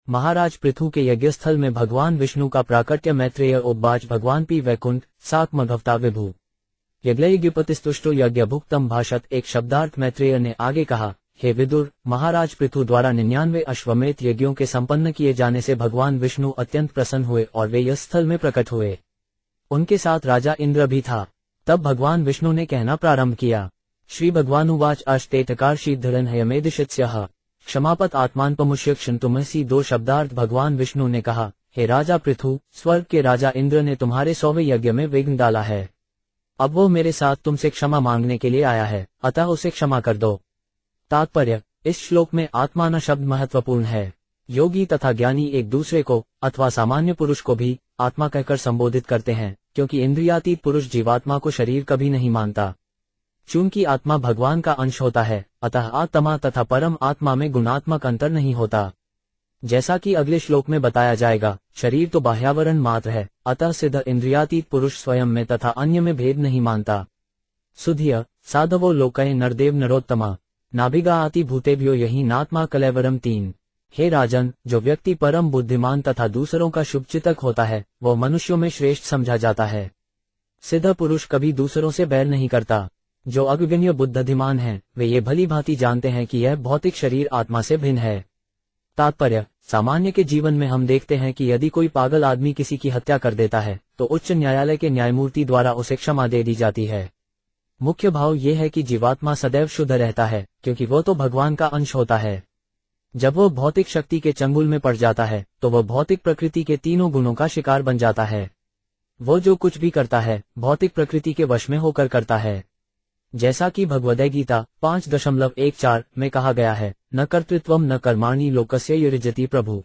महाराज पृथु के यज्ञस्थल में भगवान विष्णु का प्राकट्य। मैत्रेय उवाच भगवान पी वैकुंठ साक मघवता विभु यज्ञपतिस्तुष्टो यज्ञ भुक्तम भाषत। एक शब्दार्थ मैत्रेय ने आगे कहा, हे विदुर, महाराज पृथु द्वारा 99 अश्वमेध यज्ञों के संपन्न किए जाने से भगवान विष्णु अत्यंत प्रसन्न हुए और वे यज्ञ स्थल में प्रकट हुए। उनके साथ राजा इंद्र भी था। तब भगवान विष्णु ने कहना प्रारंभ किया। श्री भगवानुवाच अष्टेतकारशीधरन्हयमेदिशित्स्यः क्षमापत आत्मानपमुष्य क्षन्तुमसि। 2 शब्दार्थ भगवान विष्णु ने कहा, हे राजा पृथु, स्वर्ग के राजा इंद्र ने तुम्हारे 100वें यज्ञ में विघ्न डाला है। अब वो मेरे साथ तुमसे क्षमा मांगने के लिए आया है, अतः उसे क्षमा कर दो। तात्पर्य, इस श्लोक में आत्माना शब्द महत्वपूर्ण है। योगी तथा ज्ञानी एक दूसरे को अथवा सामान्य पुरुष को भी आत्मा कहकर संबोधित करते हैं, क्योंकि इंद्रियातीत पुरुष जीवात्मा को शरीर कभी नहीं मानता। चूंकि आत्मा भगवान का अंश होता है, अतः आत्मा तथा परम आत्मा में गुणात्मक अंतर नहीं होता। जैसा कि अगले श्लोक में बताया जाएगा, शरीर तो बाह्यावरण मात्र है, अतः सिद्ध इंद्रियातीत पुरुष स्वयं में तथा अन्य में भेद नहीं मानता। सुधिय साधवो लोकये नरदेव नरोत्तमा नाभिगा आति भूतेभ्यो यही नात्मा कलेवरम 3। हे राजन, जो व्यक्ति परम बुद्धिमान तथा दूसरों का शुभचिंतक होता है, वह मनुष्यों में श्रेष्ठ समझा जाता है। सिद्ध पुरुष कभी दूसरों से बैर नहीं करता। जो अग्रगण्य बुद्धिमान हैं, वे ये भली भांति जानते हैं कि यह भौतिक शरीर आत्मा से भिन्न है। तात्पर्य, सामान्य के जीवन में हम देखते हैं कि यदि कोई पागल आदमी किसी की हत्या कर देता है, तो उच्च न्यायालय के न्यायमूर्ति द्वारा उसे क्षमा दे दी जाती है। मुख्य भाव यह है कि जीवात्मा सदैव शुद्ध रहता है, क्योंकि वो तो भगवान का अंश होता है। जब वो भौतिक शक्ति के चंगुल में पड़ जाता है, तो वह भौतिक प्रकृति के तीनों गुणों का शिकार बन जाता है। वो जो कुछ भी करता है, भौतिक प्रकृति के वश में होकर करता है। जैसा कि भगवद्गीता 5.14 में कहा गया है, न कर्तृत्वम न कर्माणि लोकस्य युज्यति प्रभु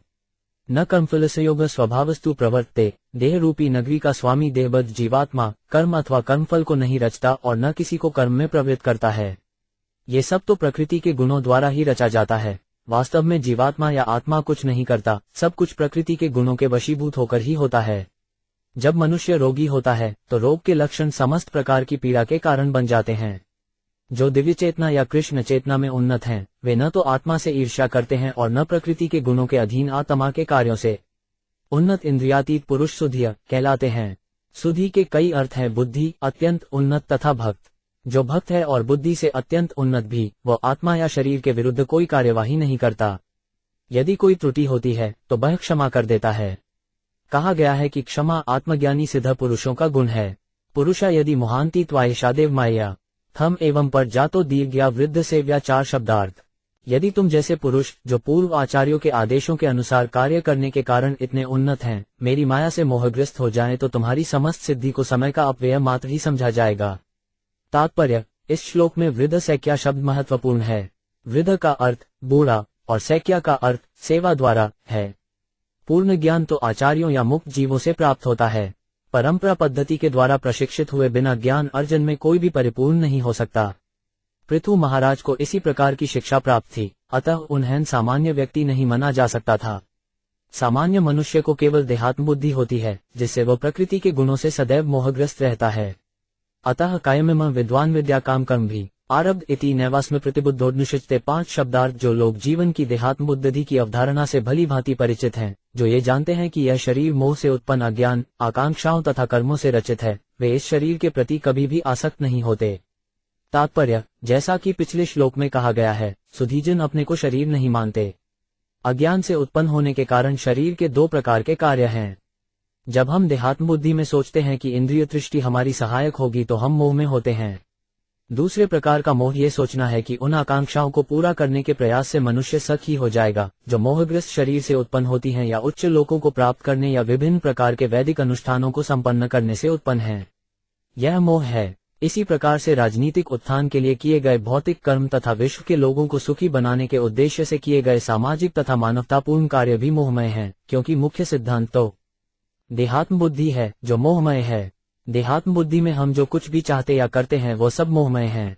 न कर्मफलस्य स्वभावस्तु प्रवर्तते। देह रूपी नगरी का स्वामी देहबद्ध जीवात्मा कर्म अथवा कर्मफल को नहीं रचता और न किसी को कर्म में प्रवृत्त करता है। ये सब तो प्रकृति के गुणों द्वारा ही रचा जाता है। वास्तव में जीवात्मा या आत्मा कुछ नहीं करता, सब कुछ प्रकृति के गुणों के वशीभूत होकर ही होता है। जब मनुष्य रोगी होता है, तो रोग के लक्षण समस्त प्रकार की पीड़ा के कारण बन जाते हैं। जो दिव्य चेतना या कृष्ण चेतना में उन्नत हैं, वे न तो आत्मा से ईर्ष्या करते हैं और न प्रकृति के गुणों के अधीन आत्मा के कार्यों से। उन्नत इंद्रियातीत पुरुष सुधिय कहलाते हैं। सुधि के कई अर्थ हैं, बुद्धि, अत्यंत उन्नत तथा भक्त। जो भक्त है और बुद्धि से अत्यंत उन्नत भी, वह आत्मा या शरीर के विरुद्ध कोई कार्यवाही नहीं करता। यदि कोई त्रुटि होती है, तो वह क्षमा कर देता है। कहा गया है कि क्षमा आत्मज्ञानी सिद्ध पुरुषों का गुण है। पुरुषा यदि महांती त्वायशादेव माया थम एवं पर जातो दीर्घया वृद्ध सेव्या। 4 शब्दार्थ। यदि तुम जैसे पुरुष जो पूर्व आचार्यों के आदेशों के अनुसार कार्य करने के कारण इतने उन्नत हैं, मेरी माया से मोहग्रस्त हो जाएं, तो तुम्हारी समस्त सिद्धि को समय का अपव्यय मात्र ही समझा जाएगा। तात्पर्य, इस श्लोक में वृद्ध सैक्या शब्द महत्वपूर्ण है। वृद्ध का अर्थ बूढ़ा और सैक्या का अर्थ सेवा द्वारा है। पूर्ण ज्ञान तो आचार्यों या मुक्त जीवों से प्राप्त होता है। परंपरा पद्धति के द्वारा प्रशिक्षित हुए बिना ज्ञान अर्जन में कोई भी परिपूर्ण नहीं हो सकता। पृथु महाराज को इसी प्रकार की शिक्षा प्राप्त थी, अतः उन्हें सामान्य व्यक्ति नहीं माना जा सकता था। सामान्य मनुष्य को केवल देहात्म बुद्धि होती है, जिससे वह प्रकृति के गुणों से सदैव मोहग्रस्त रहता है। अतः कायम विद्वान विद्या काम कर्म भी आरब्ध इति नैवास्म प्रतिबुद्धोन्निश्चिते। 5 शब्दार्थ। जो लोग जीवन की देहात्म बुद्धि की अवधारणा से भली भांति परिचित हैं, जो ये जानते हैं कि यह शरीर मोह से उत्पन्न अज्ञान, आकांक्षाओं तथा कर्मों से रचित है, वे इस शरीर के प्रति कभी भी आसक्त नहीं होते। तात्पर्य, जैसा कि पिछले श्लोक में कहा गया है, सुधीजन अपने को शरीर नहीं मानते। अज्ञान से उत्पन्न होने के कारण शरीर के 2 प्रकार के कार्य हैं। जब हम देहात्म बुद्धि में सोचते हैं कि इंद्रिय दृष्टि हमारी सहायक होगी, तो हम मोह में होते हैं। दूसरे प्रकार का मोह ये सोचना है कि उन आकांक्षाओं को पूरा करने के प्रयास से मनुष्य सखी हो जाएगा, जो मोहग्रस्त शरीर से उत्पन्न होती हैं या उच्च लोकों को प्राप्त करने या विभिन्न प्रकार के वैदिक अनुष्ठानों को संपन्न करने से उत्पन्न है। यह मोह है। इसी प्रकार से राजनीतिक उत्थान के लिए किए गए भौतिक कर्म तथा विश्व के लोगों को सुखी बनाने के उद्देश्य से किए गए सामाजिक तथा मानवतापूर्ण कार्य भी मोहमय हैं, क्योंकि मुख्य सिद्धांत तो देहात्म बुद्धि है जो मोहमय है। देहात्म बुद्धि में हम जो कुछ भी चाहते या करते हैं वो सब मोहमय हैं।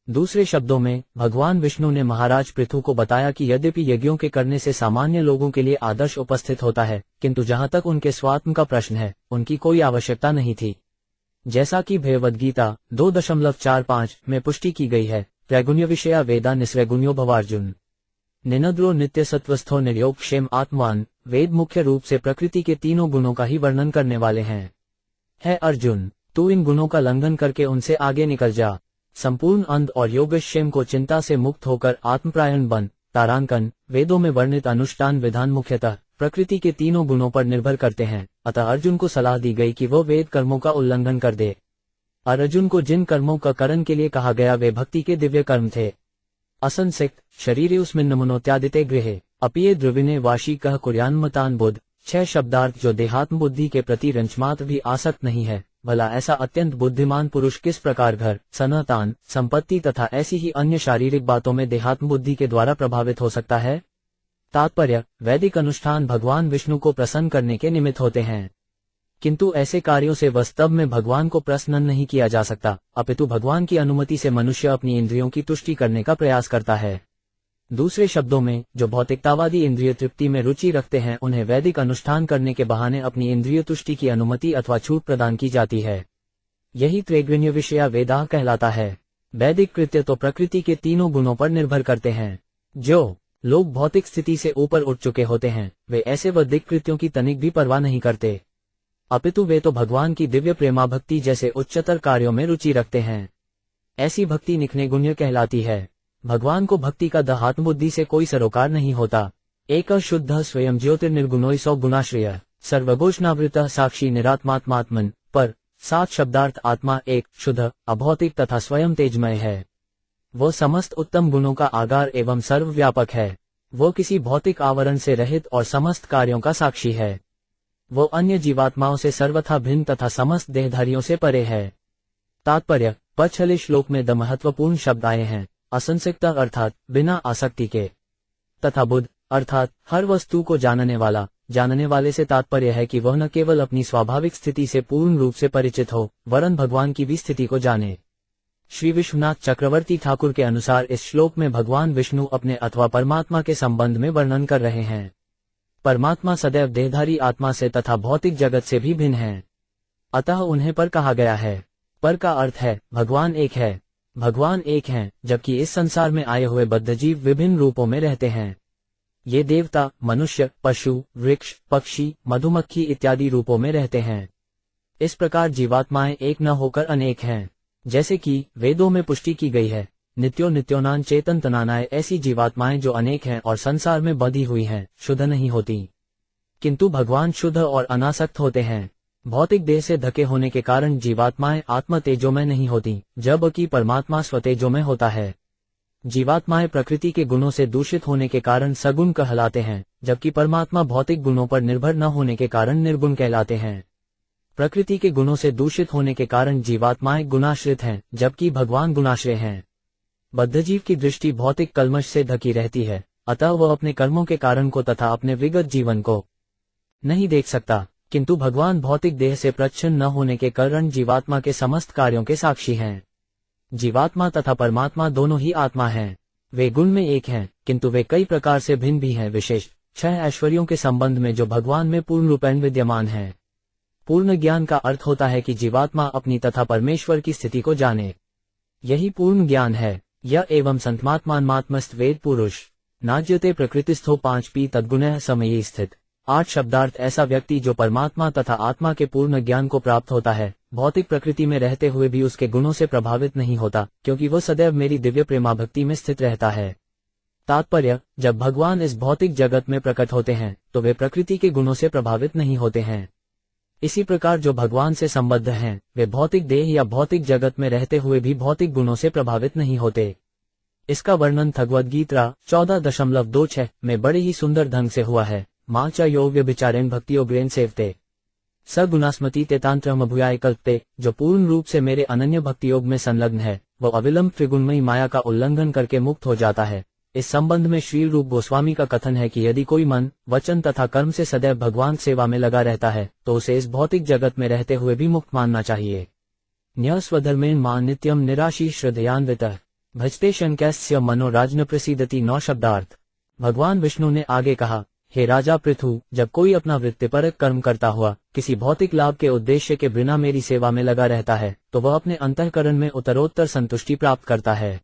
दूसरे शब्दों में, भगवान विष्णु ने महाराज पृथु को बताया कि यद्यपि यज्ञों के करने से सामान्य लोगों के लिए आदर्श उपस्थित होता है, किंतु जहां तक उनके स्वात्म का प्रश्न है, उनकी कोई आवश्यकता नहीं थी। जैसा कि भगवद्गीता 2.45 में पुष्टि की गई है, त्रैगुण्य विषया वेदा निस्त्रैगुण्यो भवार्जुन। निनद्रो नित्य सत्वस्थो निर्योग क्षेम आत्मवान। वेद मुख्य रूप से प्रकृति के तीनों गुणों का ही वर्णन करने वाले हैं। है अर्जुन, तू इन गुणों का लंघन करके उनसे आगे निकल जा। संपूर्ण अंध और योगक्षेम को चिंता से मुक्त होकर आत्मप्रायण बन। तारांकन, वेदों में वर्णित अनुष्ठान विधान मुख्यतः प्रकृति के तीनों गुणों पर निर्भर करते हैं, अतः अर्जुन को सलाह दी गई कि वह वेद कर्मों का उल्लंघन कर दे। अर्जुन को जिन कर्मों का करण के लिए कहा गया वे भक्ति के दिव्य कर्म थे। असंसिक्त शरीरे उसमिन्न मनोत्यादिते गृहे अपिये द्रविणे वाशी कह कुर्यान्मतान बुद्ध। 6 शब्दार्थ जो देहात्म बुद्धि के प्रति रंचमात्र भी आसक्त नहीं है। भला ऐसा अत्यंत बुद्धिमान पुरुष किस प्रकार घर, सनातान, संपत्ति तथा ऐसी ही अन्य शारीरिक बातों में देहात्म बुद्धि के द्वारा प्रभावित हो सकता है। तात्पर्य, वैदिक अनुष्ठान भगवान विष्णु को प्रसन्न करने के निमित्त होते हैं, किंतु ऐसे कार्यों से वास्तव में भगवान को प्रसन्न नहीं किया जा सकता, अपितु भगवान की अनुमति से मनुष्य अपनी इंद्रियों की तुष्टि करने का प्रयास करता है। दूसरे शब्दों में, जो भौतिकतावादी इंद्रिय तृप्ति में रुचि रखते हैं उन्हें वैदिक अनुष्ठान करने के बहाने अपनी इंद्रिय तुष्टि की अनुमति अथवा छूट प्रदान की जाती है। यही त्रैगुण्य विषया वेदाह कहलाता है। वैदिक कृत्य तो प्रकृति के तीनों गुणों पर निर्भर करते हैं। जो लोग भौतिक स्थिति से ऊपर उठ चुके होते हैं वे ऐसे वैदिक कृत्यों की तनिक भी परवाह नहीं करते, अपितु वे तो भगवान की दिव्य प्रेमा भक्ति जैसे उच्चतर कार्यों में रुचि रखते हैं। ऐसी भक्ति निखने गुण्य कहलाती है। भगवान को भक्ति का दहात्म बुद्धि से कोई सरोकार नहीं होता। एक शुद्ध स्वयं ज्योतिर्निर्गुणोई सौ गुणाश्रय सर्वघोषणावृत साक्षी निरात्मात्मात्मन पर 7 शब्दार्थ आत्मा एक शुद्ध, अभौतिक तथा स्वयं तेजमय है। वो समस्त उत्तम गुणों का आगार एवं सर्वव्यापक है। वो किसी भौतिक आवरण से रहित और समस्त कार्यों का साक्षी है। वो अन्य जीवात्माओं से सर्वथा भिन्न तथा समस्त देहधारियों से परे है। तात्पर्य, पछले श्लोक में द महत्वपूर्ण शब्द आए हैं। असंसिक्त अर्थात बिना आसक्ति के, तथा बुद्ध अर्थात हर वस्तु को जानने वाला। जानने वाले से तात्पर्य है कि वह न केवल अपनी स्वाभाविक स्थिति से पूर्ण रूप से परिचित हो वरन भगवान की भी स्थिति को जाने। श्री विश्वनाथ चक्रवर्ती ठाकुर के अनुसार इस श्लोक में भगवान विष्णु अपने अथवा परमात्मा के संबंध में वर्णन कर रहे हैं। परमात्मा सदैव देहधारी आत्मा से तथा भौतिक जगत से भी भिन्न है, अतः उन्हें पर कहा गया है। पर का अर्थ है भगवान एक है। भगवान एक हैं, जबकि इस संसार में आए हुए बद्धजीव विभिन्न रूपों में रहते हैं। ये देवता, मनुष्य, पशु, वृक्ष, पक्षी, मधुमक्खी इत्यादि रूपों में रहते हैं। इस प्रकार जीवात्माएं एक न होकर अनेक हैं। जैसे कि वेदों में पुष्टि की गई है, नित्यो नित्योनान चेतन तनानाए, ऐसी जीवात्माएं जो अनेक हैं और संसार में बंधी हुई हैं, शुद्ध नहीं होती, किंतु भगवान शुद्ध और अनासक्त होते हैं। भौतिक देह से धके होने के कारण जीवात्माएं आत्म तेजोमय नहीं होती, जबकि परमात्मा स्वतेजोमय होता है। जीवात्माएं प्रकृति के गुणों से दूषित होने के कारण सगुण कहलाते हैं, जबकि परमात्मा भौतिक गुणों पर निर्भर न होने के कारण निर्गुण कहलाते हैं। प्रकृति के गुणों से दूषित होने के कारण जीवात्माएं गुणाश्रित हैं, जबकि भगवान गुणाश्रय हैं। बद्धजीव की दृष्टि भौतिक कल्मश से ढकी रहती है, अतः वह अपने कर्मों के कारण को तथा अपने विगत जीवन को नहीं देख सकता, किंतु भगवान भौतिक देह से प्रच्छन्न न होने के कारण जीवात्मा के समस्त कार्यों के साक्षी हैं। जीवात्मा तथा परमात्मा दोनों ही आत्मा हैं। वे गुण में एक हैं, किंतु वे कई प्रकार से भिन्न भी हैं। विशेष 6 ऐश्वर्यों के संबंध में जो भगवान में पूर्ण रूपेण विद्यमान है। पूर्ण ज्ञान का अर्थ होता है कि जीवात्मा अपनी तथा परमेश्वर की स्थिति को जाने, यही पूर्ण ज्ञान है। यह एवं संतमात्मान्मात्मस्थ वेद पुरुष नाज्यते प्रकृतिस्थो 5p तद्गुणः समये स्थित। 8 शब्दार्थ ऐसा व्यक्ति जो परमात्मा तथा आत्मा के पूर्ण ज्ञान को प्राप्त होता है, भौतिक प्रकृति में रहते हुए भी उसके गुणों से प्रभावित नहीं होता, क्योंकि वह सदैव मेरी दिव्य प्रेमा भक्ति में स्थित रहता है। तात्पर्य, जब भगवान इस भौतिक जगत में प्रकट होते हैं तो वे प्रकृति के गुणों से प्रभावित नहीं होते हैं। इसी प्रकार जो भगवान से संबद्ध हैं, वे भौतिक देह या भौतिक जगत में रहते हुए भी भौतिक गुणों से प्रभावित नहीं होते। इसका वर्णन भगवद गीता 14.26 में बड़े ही सुंदर ढंग से हुआ है। मां च यो व्यभिचारेण भक्तियोग्रेण सेवते स गुणास्मति ते तांत्रमभुयाय कल्पते। जो पूर्ण रूप से मेरे अनन्य भक्ति योग में संलग्न है, वह अविलंब त्रिगुणमयी माया का उल्लंघन करके मुक्त हो जाता है। इस संबंध में श्री रूप गोस्वामी का कथन है कि यदि कोई मन, वचन तथा कर्म से सदैव भगवान सेवा में लगा रहता है तो उसे इस भौतिक जगत में रहते हुए भी मुक्त मानना चाहिए। न्य स्वधर्मेण मां नित्यम निराशी श्रद्धयान्वितः भजते शंकैस्य मनो राजन प्रसीदति। 9 शब्दार्थ। भगवान विष्णु ने आगे कहा, हे राजा पृथु, जब कोई अपना वृत्तिपरक कर्म करता हुआ किसी भौतिक लाभ के उद्देश्य के बिना मेरी सेवा में लगा रहता है तो वह अपने अंतःकरण में उत्तरोत्तर संतुष्टि प्राप्त करता है।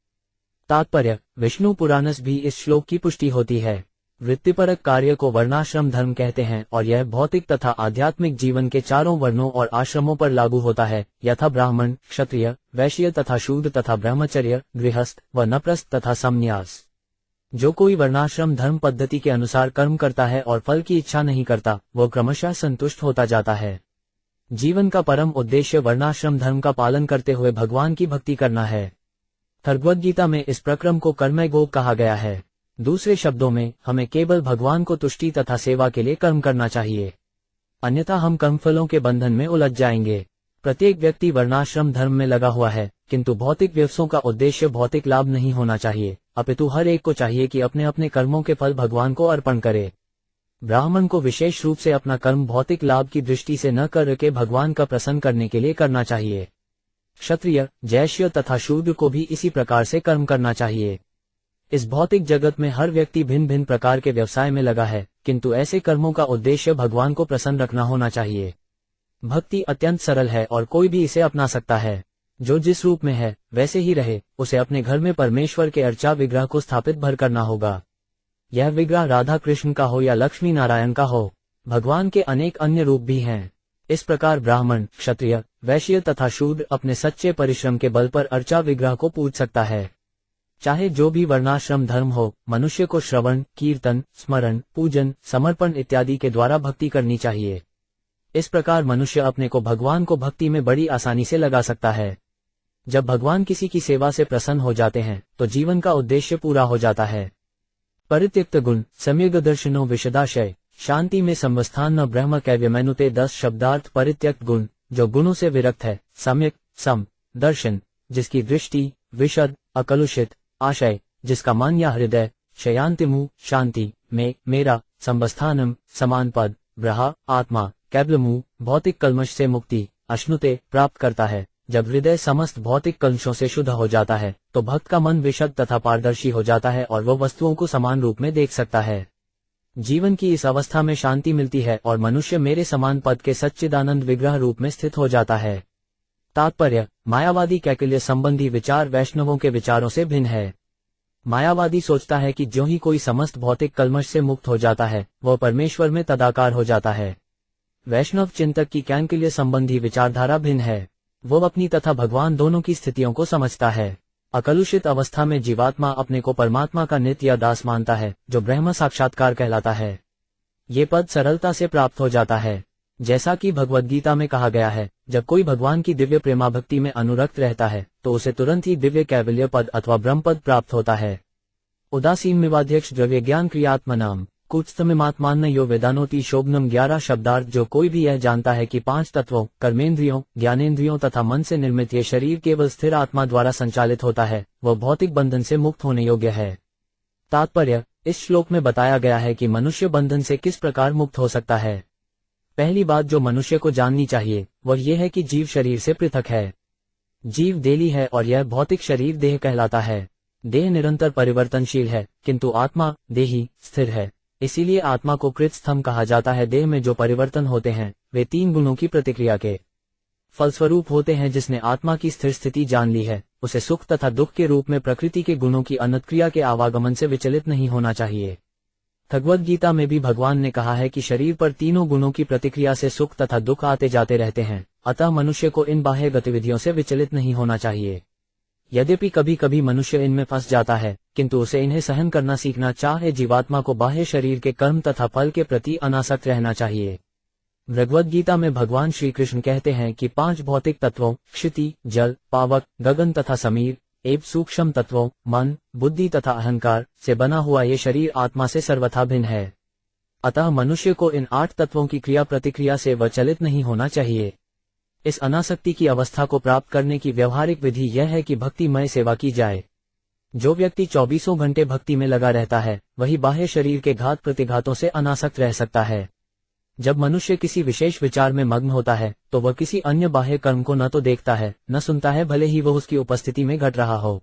तात्पर्य: विष्णु पुराणस भी इस श्लोक की पुष्टि होती है। वृत्तिपरक कार्य को वर्णाश्रम धर्म कहते हैं और यह भौतिक तथा आध्यात्मिक जीवन के चारों वर्णों और आश्रमों पर लागू होता है, यथा ब्राह्मण, क्षत्रिय, वैश्य तथा शूद्र तथा ब्रह्मचर्य, गृहस्थ व नप्रस्थ तथा संन्यास। जो कोई वर्णाश्रम धर्म पद्धति के अनुसार कर्म करता है और फल की इच्छा नहीं करता, वो क्रमशः संतुष्ट होता जाता है। जीवन का परम उद्देश्य वर्णाश्रम धर्म का पालन करते हुए भगवान की भक्ति करना है। भगवद्गीता में इस प्रक्रम को कर्मयोग कहा गया है। दूसरे शब्दों में, हमें केवल भगवान को तुष्टि तथा सेवा के लिए कर्म करना चाहिए, अन्यथा हम कर्मफलों के बंधन में उलझ जाएंगे। प्रत्येक व्यक्ति वर्णाश्रम धर्म में लगा हुआ है, किंतु भौतिक व्यवसायों का उद्देश्य भौतिक लाभ नहीं होना चाहिए, अपितु हर एक को चाहिए कि अपने अपने कर्मों के फल भगवान को अर्पण करे। ब्राह्मण को विशेष रूप से अपना कर्म भौतिक लाभ की दृष्टि से न करके भगवान का प्रसन्न करने के लिए करना चाहिए। क्षत्रिय, वैश्य तथा शूद्र को भी इसी प्रकार से कर्म करना चाहिए। इस भौतिक जगत में हर व्यक्ति भिन्न भिन्न प्रकार के व्यवसाय में लगा है, किंतु ऐसे कर्मों का उद्देश्य भगवान को प्रसन्न रखना होना चाहिए। भक्ति अत्यंत सरल है और कोई भी इसे अपना सकता है। जो जिस रूप में है वैसे ही रहे, उसे अपने घर में परमेश्वर के अर्चा विग्रह को स्थापित भर करना होगा। यह विग्रह राधा कृष्ण का हो या लक्ष्मी नारायण का हो, भगवान के अनेक अन्य रूप भी हैं। इस प्रकार ब्राह्मण, क्षत्रिय, वैश्य तथा शूद्र अपने सच्चे परिश्रम के बल पर अर्चा विग्रह को पूज सकता है। चाहे जो भी वर्णाश्रम धर्म हो, मनुष्य को श्रवण, कीर्तन, स्मरण, पूजन, समर्पण इत्यादि के द्वारा भक्ति करनी चाहिए। इस प्रकार मनुष्य अपने को भगवान को भक्ति में बड़ी आसानी से लगा सकता है। जब भगवान किसी की सेवा से प्रसन्न हो जाते हैं तो जीवन का उद्देश्य पूरा हो जाता है। परित्यक्त गुण, सम्यग दर्शनो विशदाशय, शांति में संवस्थान न ब्रह्म कैव्यमैनुते 10 शब्दार्थ। परित्यक्त गुण, जो गुणों से विरक्त है, सम्यक, सम, दर्शन, जिसकी दृष्टि, विशद, अकलुषित, आशय, जिसका मन या हृदय, शयांतिमु, शांति, में, मेरा, संवस्थानम, समान पद, ब्रहा, आत्मा, कैवलमु, भौतिक कल्मश से मुक्ति, अश्नुते, प्राप्त करता है। जब हृदय समस्त भौतिक कलुषों से शुद्ध हो जाता है तो भक्त का मन विशद तथा पारदर्शी हो जाता है और वह वस्तुओं को समान रूप में देख सकता है। जीवन की इस अवस्था में शांति मिलती है और मनुष्य मेरे समान पद के सच्चिदानंद विग्रह रूप में स्थित हो जाता है। तात्पर्य: मायावादी कैकल्य संबंधी विचार वैष्णवों के विचारों से भिन्न है। मायावादी सोचता है कि जो ही कोई समस्त भौतिक कलमश से मुक्त हो जाता है वह परमेश्वर में तदाकार हो जाता है। वैष्णव चिंतक की कैकल्य संबंधी विचारधारा भिन्न है। वो अपनी तथा भगवान दोनों की स्थितियों को समझता है। अकलुषित अवस्था में जीवात्मा अपने को परमात्मा का नित्य या दास मानता है, जो ब्रह्म साक्षात्कार कहलाता है। ये पद सरलता से प्राप्त हो जाता है। जैसा कि भगवद्गीता में कहा गया है, जब कोई भगवान की दिव्य प्रेमाभक्ति में अनुरक्त रहता है तो उसे तुरंत ही दिव्य कैवल्य पद अथवा ब्रह्म पद प्राप्त होता है। उदासीन मिवाध्यक्ष द्रव्य ज्ञान क्रियात्मनाम कुत्स्थमिमात्मान्न यो वेदानोति शोभनम। 11 शब्दार्थ। जो कोई भी यह जानता है कि 5 तत्वों, कर्मेंद्रियों, ज्ञानेंद्रियों तथा मन से निर्मित ये शरीर केवल स्थिर आत्मा द्वारा संचालित होता है, वह भौतिक बंधन से मुक्त होने योग्य है। तात्पर्य: इस श्लोक में बताया गया है कि मनुष्य बंधन से किस प्रकार मुक्त हो सकता है। पहली बात जो मनुष्य को जाननी चाहिए वह यह है कि जीव शरीर से पृथक है। जीव देही है और यह भौतिक शरीर देह कहलाता है। देह निरंतर परिवर्तनशील है, किंतु आत्मा, देही, स्थिर है। इसीलिए आत्मा को कृतस्थम कहा जाता है। देह में जो परिवर्तन होते हैं वे 3 गुणों की प्रतिक्रिया के फलस्वरूप होते हैं। जिसने आत्मा की स्थिर स्थिति जान ली है उसे सुख तथा दुख के रूप में प्रकृति के गुणों की अनतक्रिया के आवागमन से विचलित नहीं होना चाहिए। भगवद्गीता में भी भगवान ने कहा है कि शरीर पर तीनों गुणों की प्रतिक्रिया से सुख तथा दुख आते जाते रहते हैं, अतः मनुष्य को इन बाह्य गतिविधियों से विचलित नहीं होना चाहिए। यद्यपि कभी कभी मनुष्य इनमें फंस जाता है, किंतु उसे इन्हें सहन करना सीखना चाहे। जीवात्मा को बाह्य शरीर के कर्म तथा फल के प्रति अनासक्त रहना चाहिए। भगवद्गीता में भगवान श्री कृष्ण कहते हैं कि 5 भौतिक तत्वों, क्षिति, जल, पावक, गगन तथा समीर एवं सूक्ष्म तत्वों, मन, बुद्धि तथा अहंकार से बना हुआ ये शरीर आत्मा से सर्वथा भिन्न है। अतः मनुष्य को इन 8 तत्वों की क्रिया प्रतिक्रिया से विचलित नहीं होना चाहिए। इस अनासक्ति की अवस्था को प्राप्त करने की व्यवहारिक विधि यह है कि भक्तिमय सेवा की जाए। जो व्यक्ति 24 घंटे भक्ति में लगा रहता है वही बाह्य शरीर के घात प्रतिघातों से अनासक्त रह सकता है। जब मनुष्य किसी विशेष विचार में मग्न होता है तो वह किसी अन्य बाह्य कर्म को न तो देखता है न सुनता है, भले ही वह उसकी उपस्थिति में घट रहा हो।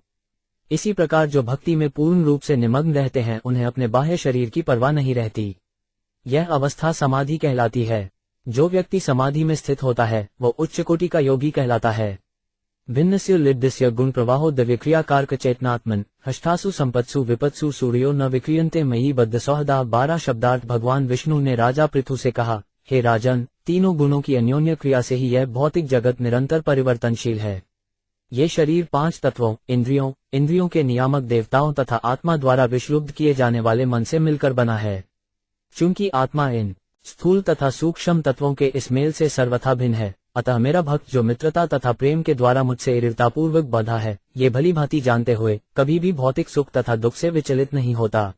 इसी प्रकार जो भक्ति में पूर्ण रूप से निमग्न रहते हैं उन्हें अपने बाह्य शरीर की परवाह नहीं रहती। यह अवस्था समाधि कहलाती है। जो व्यक्ति समाधि में स्थित होता है वह उच्च कोटि का योगी कहलाता है। भिन्नस्य लिड्डस्य गुण प्रवाहो दिव्यक्रियाकारक चेतनात्मन हष्टासु संपत्सु विपत्सु सूर्यो न विक्रियन्ते मयि बद्ध सौहदा 12 शब्दार्थ। भगवान विष्णु ने राजा पृथु से कहा, हे राजन, तीनों गुणों की अन्योन्य क्रिया से ही यह भौतिक जगत निरंतर परिवर्तनशील है। ये शरीर 5 तत्वों, इंद्रियों के नियामक देवताओं तथा आत्मा द्वारा विश्रुब्ध किए जाने वाले मन से मिलकर बना है। चूंकि आत्मा इन स्थूल तथा सूक्ष्म तत्वों के इस मेल से सर्वथा भिन्न है, अतः मेरा भक्त जो मित्रता तथा प्रेम के द्वारा मुझसे ईर्ष्यापूर्वक बंधा है, ये भली भांति जानते हुए कभी भी भौतिक सुख तथा दुख से विचलित नहीं होता।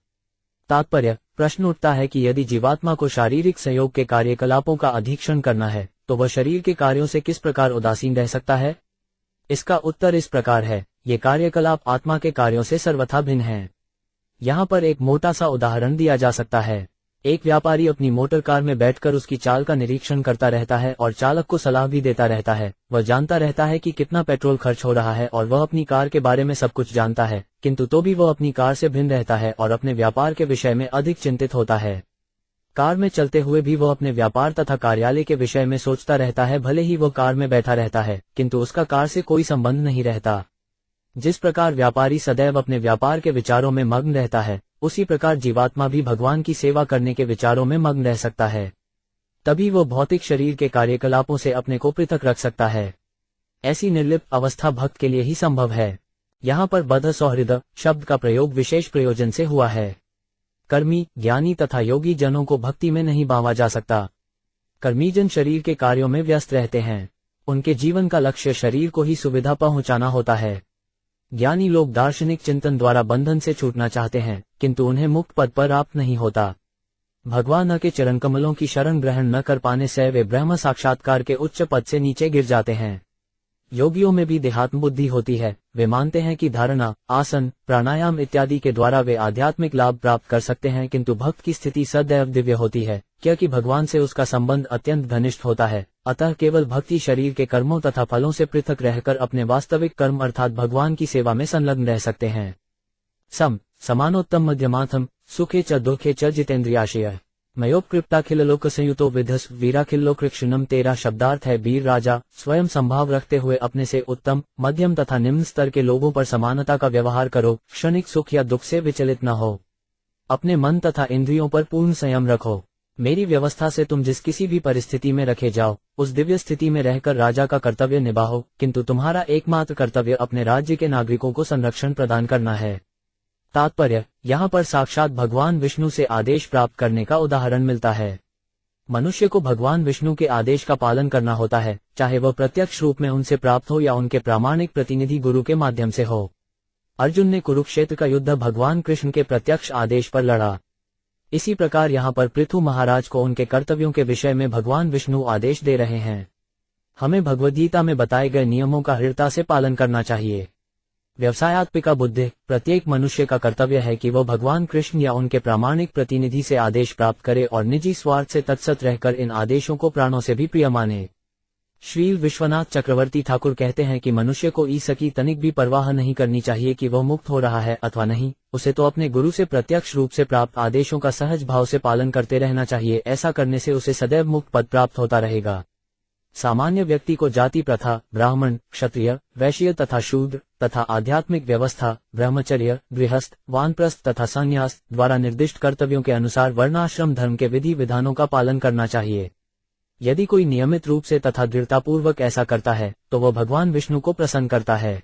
तात्पर्य: प्रश्न उठता है कि यदि जीवात्मा को शारीरिक संयोग के कार्यकलापों का अधीक्षण करना है, तो वह शरीर के कार्यों से किस प्रकार उदासीन रह सकता है? इसका उत्तर इस प्रकार है, ये कार्यकलाप आत्मा के कार्यों से सर्वथा भिन्न हैं। यहाँ पर एक मोटा सा उदाहरण दिया जा सकता है। एक व्यापारी अपनी मोटर कार में बैठकर उसकी चाल का निरीक्षण करता रहता है और चालक को सलाह भी देता रहता है। वह जानता रहता है कि कितना पेट्रोल खर्च हो रहा है और वह अपनी कार के बारे में सब कुछ जानता है, किंतु तो भी वह अपनी कार से भिन्न रहता है और अपने व्यापार के विषय में अधिक चिंतित होता है। कार में चलते हुए भी वह अपने व्यापार तथा कार्यालय के विषय में सोचता रहता है, भले ही वह कार में बैठा रहता है, किंतु उसका कार से कोई संबंध नहीं रहता। जिस प्रकार व्यापारी सदैव अपने व्यापार के विचारों में मग्न रहता है, उसी प्रकार जीवात्मा भी भगवान की सेवा करने के विचारों में मग्न रह सकता है। तभी वो भौतिक शरीर के कार्यकलापों से अपने को पृथक रख सकता है। ऐसी निर्लिप्त अवस्था भक्त के लिए ही संभव है। यहाँ पर बद्ध सौहृद शब्द का प्रयोग विशेष प्रयोजन से हुआ है। कर्मी, ज्ञानी तथा योगी जनों को भक्ति में नहीं बांधा जा सकता। कर्मीजन शरीर के कार्यों में व्यस्त रहते हैं। उनके जीवन का लक्ष्य शरीर को ही सुविधा पहुंचाना होता है। ज्ञानी लोग दार्शनिक चिंतन द्वारा बंधन से छूटना चाहते हैं, किंतु उन्हें मुक्त पद पर प्राप्त नहीं होता। भगवान के चरण कमलों की शरण ग्रहण न कर पाने से वे ब्रह्म साक्षात्कार के उच्च पद से नीचे गिर जाते हैं। योगियों में भी देहात्म बुद्धि होती है। वे मानते हैं कि धारणा, आसन, प्राणायाम इत्यादि के द्वारा वे आध्यात्मिक लाभ प्राप्त कर सकते हैं, किंतु भक्त की स्थिति सदैव दिव्य होती है, क्योंकि भगवान से उसका संबंध अत्यंत घनिष्ठ होता है। अतः केवल भक्ति शरीर के कर्मों तथा फलों से पृथक रहकर अपने वास्तविक कर्म अर्थात भगवान की सेवा में संलग्न रह सकते हैं। समानोत्तम मध्यमाथम सुखे च दुखे च जितेंद्रियाशय मयोपकृप्ताखिल लोक संयुतो विधस वीराखिल्लो कृष्णम। 13 शब्दार्थ है। वीर राजा, स्वयं संभाव रखते हुए अपने से उत्तम, मध्यम तथा निम्न स्तर के लोगों पर समानता का व्यवहार करो। क्षणिक सुख या दुख से विचलित न हो। अपने मन तथा इंद्रियों पर पूर्ण संयम रखो। मेरी व्यवस्था से तुम जिस किसी भी परिस्थिति में रखे जाओ, उस दिव्य स्थिति में रहकर राजा का कर्तव्य निभाओ, किंतु तुम्हारा एकमात्र कर्तव्य अपने राज्य के नागरिकों को संरक्षण प्रदान करना है। तात्पर्य: यहाँ पर साक्षात भगवान विष्णु से आदेश प्राप्त करने का उदाहरण मिलता है। मनुष्य को भगवान विष्णु के आदेश का पालन करना होता है, चाहे वह प्रत्यक्ष रूप में उनसे प्राप्त हो या उनके प्रामाणिक प्रतिनिधि गुरु के माध्यम से हो। अर्जुन ने कुरुक्षेत्र का युद्ध भगवान कृष्ण के प्रत्यक्ष आदेश पर लड़ा। इसी प्रकार यहाँ पर पृथु महाराज को उनके कर्तव्यों के विषय में भगवान विष्णु आदेश दे रहे हैं। हमें भगवद्गीता में बताए गए नियमों का दृढ़ता से पालन करना चाहिए। व्यवसायात्मिका बुद्धि प्रत्येक मनुष्य का कर्तव्य है कि वह भगवान कृष्ण या उनके प्रामाणिक प्रतिनिधि से आदेश प्राप्त करे और निजी स्वार्थ से तत्सत रहकर इन आदेशों को प्राणों से भी प्रिय माने। श्री विश्वनाथ चक्रवर्ती ठाकुर कहते हैं कि मनुष्य को ईसकी तनिक भी परवाह नहीं करनी चाहिए कि वह मुक्त हो रहा है अथवा नहीं। उसे तो अपने गुरु से प्रत्यक्ष रूप से प्राप्त आदेशों का सहज भाव से पालन करते रहना चाहिए। ऐसा करने से उसे सदैव मुक्त पद प्राप्त होता रहेगा। सामान्य व्यक्ति को जाति प्रथा, ब्राह्मण, क्षत्रिय, वैश्य तथा शूद्र तथा आध्यात्मिक व्यवस्था, ब्रह्मचर्य, गृहस्थ, वानप्रस्थ तथा संन्यास द्वारा निर्दिष्ट कर्तव्यों के अनुसार वर्णाश्रम धर्म के विधि विधानों का पालन करना चाहिए। यदि कोई नियमित रूप से तथा दृढ़तापूर्वक ऐसा करता है, तो वह भगवान विष्णु को प्रसन्न करता है।